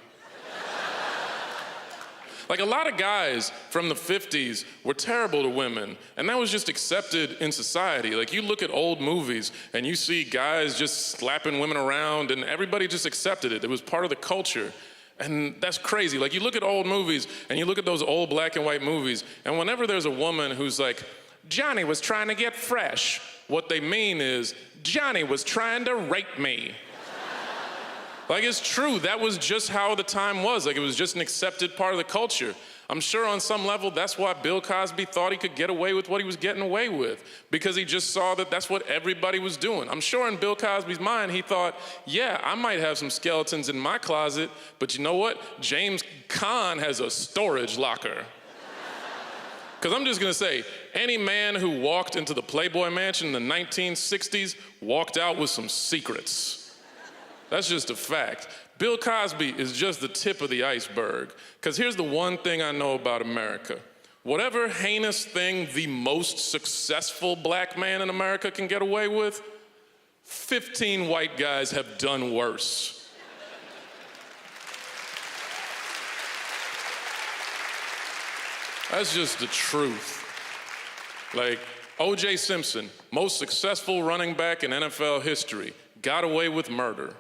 Like, a lot of guys from the 50s were terrible to women, and that was just accepted in society. Like, you look at old movies and you see guys just slapping women around, and everybody just accepted it. It was part of the culture. And that's crazy. Like, you look at old movies and you look at those old black and white movies, and whenever there's a woman who's like, Johnny was trying to get fresh, what they mean is, Johnny was trying to rape me. Like, it's true, that was just how the time was. Like, it was just an accepted part of the culture. I'm sure on some level that's why Bill Cosby thought he could get away with what he was getting away with, because he just saw that that's what everybody was doing. I'm sure in Bill Cosby's mind he thought, yeah, I might have some skeletons in my closet, but you know what? James Caan has a storage locker. Because I'm just gonna say, any man who walked into the Playboy Mansion in the 1960s walked out with some secrets. That's just a fact. Bill Cosby is just the tip of the iceberg. Because here's the one thing I know about America. Whatever heinous thing the most successful black man in America can get away with, 15 white guys have done worse. That's just the truth. Like, O.J. Simpson, most successful running back in NFL history, got away with murder.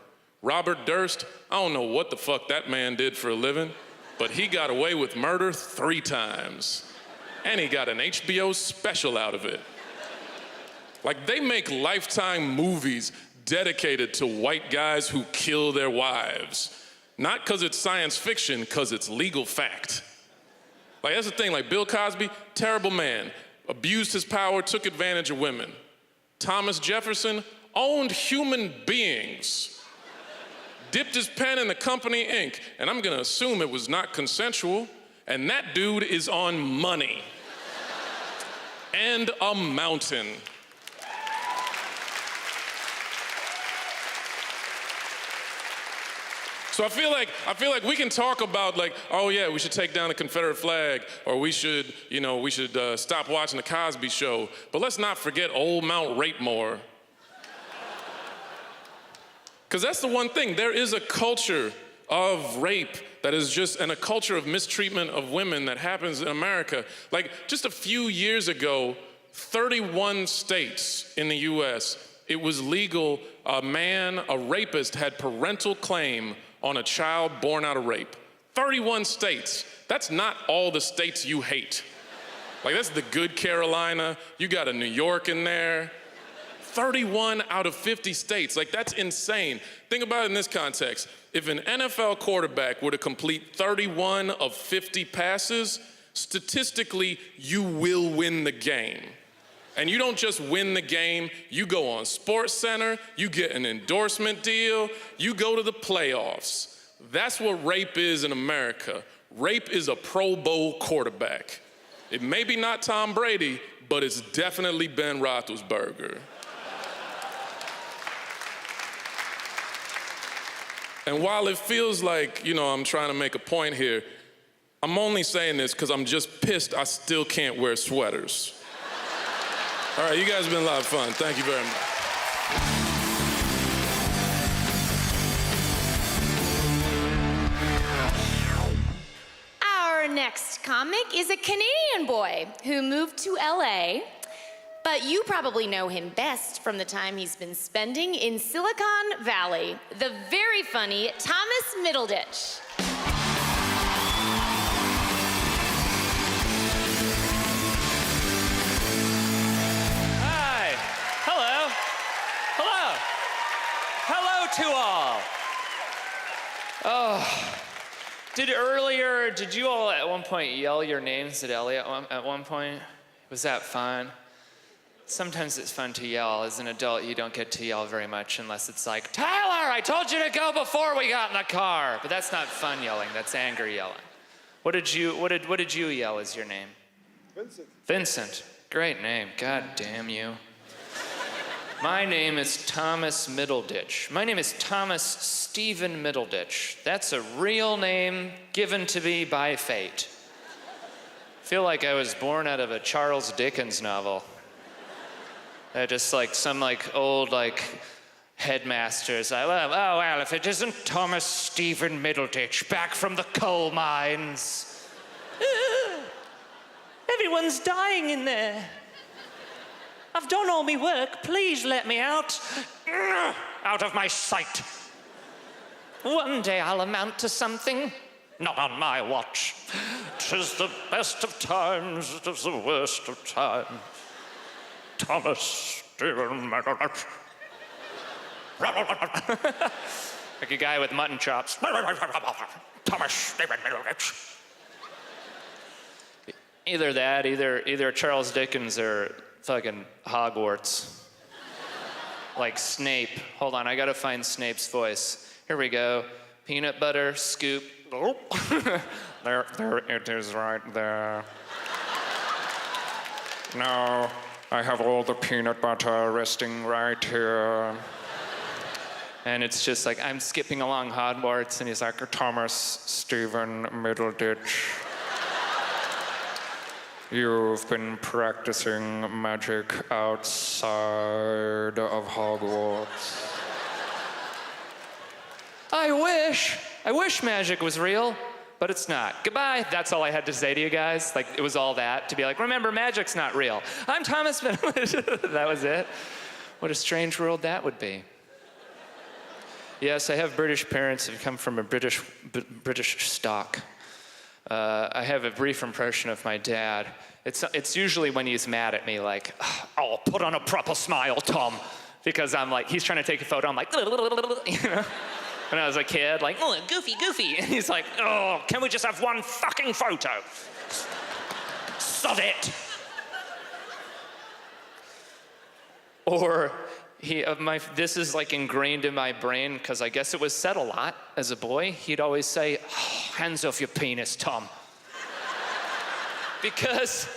Robert Durst, I don't know what the fuck that man did for a living, but he got away with murder 3 times. And he got an HBO special out of it. Like, they make Lifetime movies dedicated to white guys who kill their wives. Not because it's science fiction, because it's legal fact. Like, that's the thing, like Bill Cosby, terrible man, abused his power, took advantage of women. Thomas Jefferson owned human beings. Dipped his pen in the company ink, and I'm gonna assume it was not consensual, and that dude is on money. And a mountain. So I feel like we can talk about, like, oh yeah, we should take down the Confederate flag, or we should stop watching the Cosby Show, but let's not forget Old Mount Rapemore. Because that's the one thing, there is a culture of rape that is just, and a culture of mistreatment of women that happens in America. Like, just a few years ago, 31 states in the US, it was legal, a rapist had parental claim on a child born out of rape. 31 states. That's not all the states you hate. Like, that's the good Carolina, you got a New York in there. 31 out of 50 states, like, that's insane. Think about it in this context. If an NFL quarterback were to complete 31 of 50 passes, statistically, you will win the game. And you don't just win the game, you go on SportsCenter, you get an endorsement deal, you go to the playoffs. That's what rape is in America. Rape is a Pro Bowl quarterback. It may be not Tom Brady, but it's definitely Ben Roethlisberger. And while it feels like, I'm trying to make a point here, I'm only saying this because I'm just pissed I still can't wear sweaters. All right, you guys have been a lot of fun. Thank you very much. Our next comic is a Canadian boy who moved to LA, but you probably know him best from the time he's been spending in Silicon Valley. The very funny Thomas Middleditch. Hi. Hello. Hello. Hello to all. Oh. Did you all at one point yell your names at Elliot at one point? Was that fun? Sometimes it's fun to yell. As an adult, you don't get to yell very much unless it's like, Tyler, I told you to go before we got in the car. But that's not fun yelling, that's anger yelling. What did you yell as your name? Vincent. Vincent, great name, God damn you. My name is Thomas Middleditch. My name is Thomas Stephen Middleditch. That's a real name given to me by fate. feel like I was born out of a Charles Dickens novel. Just like some like old like headmasters. Oh well, if it isn't Thomas Stephen Middleditch back from the coal mines. Everyone's dying in there. I've done all my work. Please let me out. Out of my sight. One day I'll amount to something. Not on my watch. 'Tis the best of times, 'tis the worst of times. Thomas Stephen Middleditch. Like a guy with mutton chops. Thomas Stephen Middleditch. Either that, either Charles Dickens or fucking Hogwarts. Like Snape. Hold on, I gotta find Snape's voice. Here we go. Peanut butter, scoop. There it is right there. No, I have all the peanut butter resting right here. And it's just like, I'm skipping along Hogwarts, and he's like, Thomas Stephen Middleditch. You've been practicing magic outside of Hogwarts. I wish magic was real, but it's not. Goodbye. That's all I had to say to you guys. Like, it was all that, to be like, remember, magic's not real. I'm Thomas Middleditch. That was it. What a strange world that would be. Yes, I have British parents who come from a British stock. I have a brief impression of my dad. It's usually when he's mad at me, like, oh, put on a proper smile, Tom. Because I'm like, he's trying to take a photo, I'm like, you know? When I was a kid, like, oh, goofy. And he's like, oh, can we just have one fucking photo? Sod it. Or this is like ingrained in my brain, because I guess it was said a lot as a boy. He'd always say, oh, hands off your penis, Tom. Because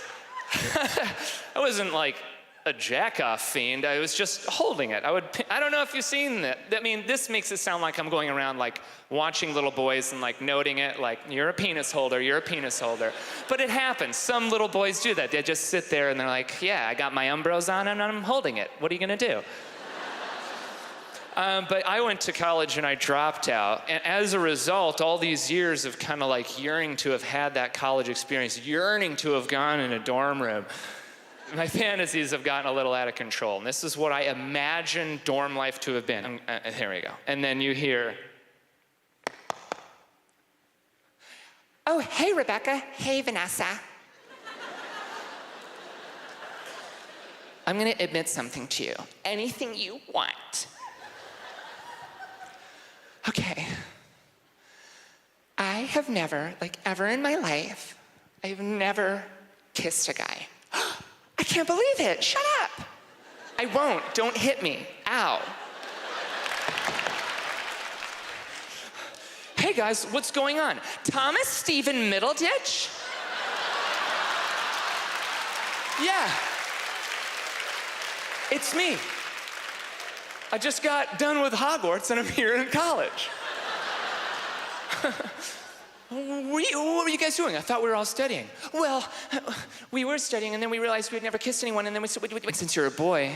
I wasn't like a jack-off fiend, I was just holding it. I don't know if you've seen that. I mean, this makes it sound like I'm going around like watching little boys and like noting it, like, you're a penis holder, you're a penis holder. But it happens. Some little boys do that. They just sit there and they're like, yeah, I got my Umbros on and I'm holding it. What are you gonna do? But I went to college and I dropped out. And as a result, all these years of kind of like yearning to have had that college experience, yearning to have gone in a dorm room, my fantasies have gotten a little out of control. And this is what I imagine dorm life to have been. Here we go. And then you hear, oh, hey, Rebecca. Hey, Vanessa. I'm gonna admit something to you. Anything you want. Okay. I have never, like ever in my life, I've never kissed a guy. I can't believe it. Shut up. I won't. Don't hit me. Ow. Hey guys, what's going on? Thomas Stephen Middleditch? Yeah. It's me. I just got done with Hogwarts and I'm here in college. What were you guys doing? I thought we were all studying. Well, we were studying and then we realized we'd never kissed anyone and then we said, wait, since you're a boy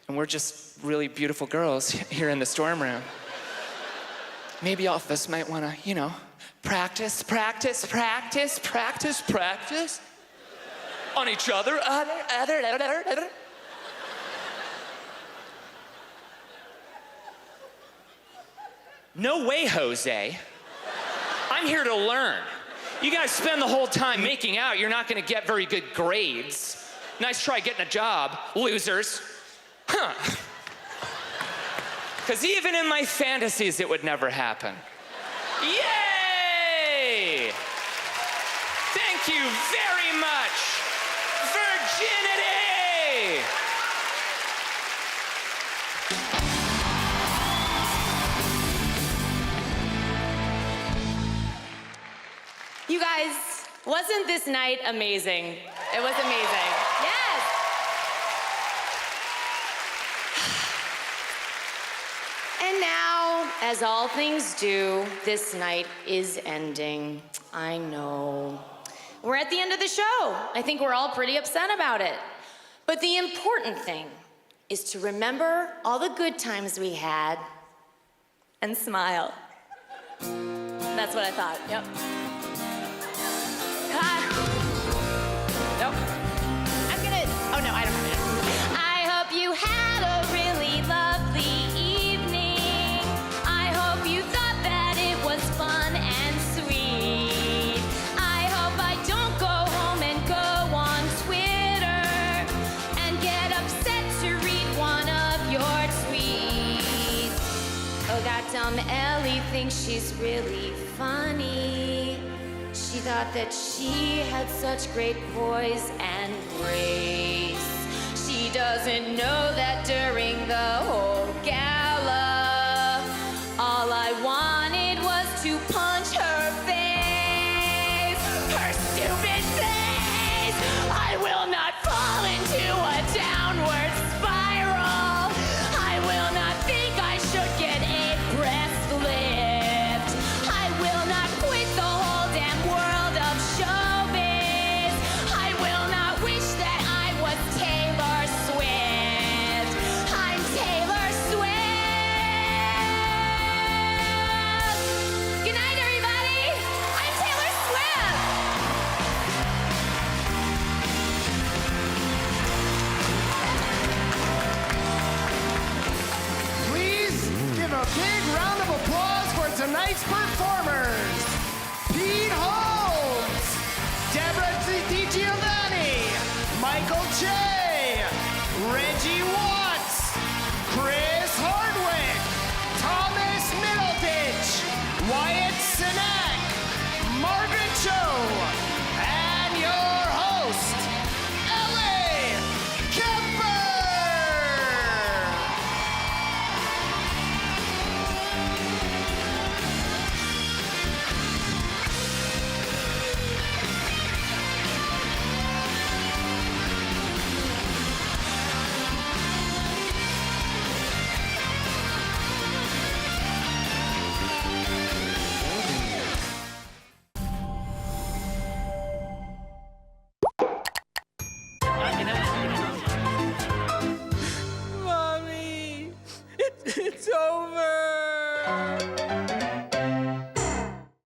and we're just really beautiful girls here in the dorm room, maybe all of us might want to, you know, practice on each other. No way, Jose. I'm here to learn. You guys spend the whole time making out, you're not gonna get very good grades. Nice try getting a job, losers. Huh. Because even in my fantasies, it would never happen. Yay! Thank you very much. Virginity! You guys, wasn't this night amazing? It was amazing. Yes! And now, as all things do, this night is ending. I know. we're at the end of the show. I think we're all pretty upset about it. But the important thing is to remember all the good times we had and smile. That's what I thought, yep. Nope. Oh no, I don't have it. I hope you had a really lovely evening. I hope you thought that it was fun and sweet. I hope I don't go home and go on Twitter and get upset to read one of your tweets. Oh, that dumb Ellie thinks she's really funny. She thought that she had such great poise and grace. She doesn't know that during the whole gala, all I wanted was to punch her face. Her stupid face! I will not fall into a downward spiral. I will not think I should get a breast lift. I will not quit the whole damn world of showbiz. I will not wish that I was Taylor Swift. I'm Taylor Swift. Good night, everybody. I'm Taylor Swift. Please give a big round of applause for tonight's performers. Pete Holmes, Deborah DiGiovanni, Michael J, Reggie Watts, Chris Hardwick, Thomas Middleditch, Wyatt Sinek, Margaret Cho,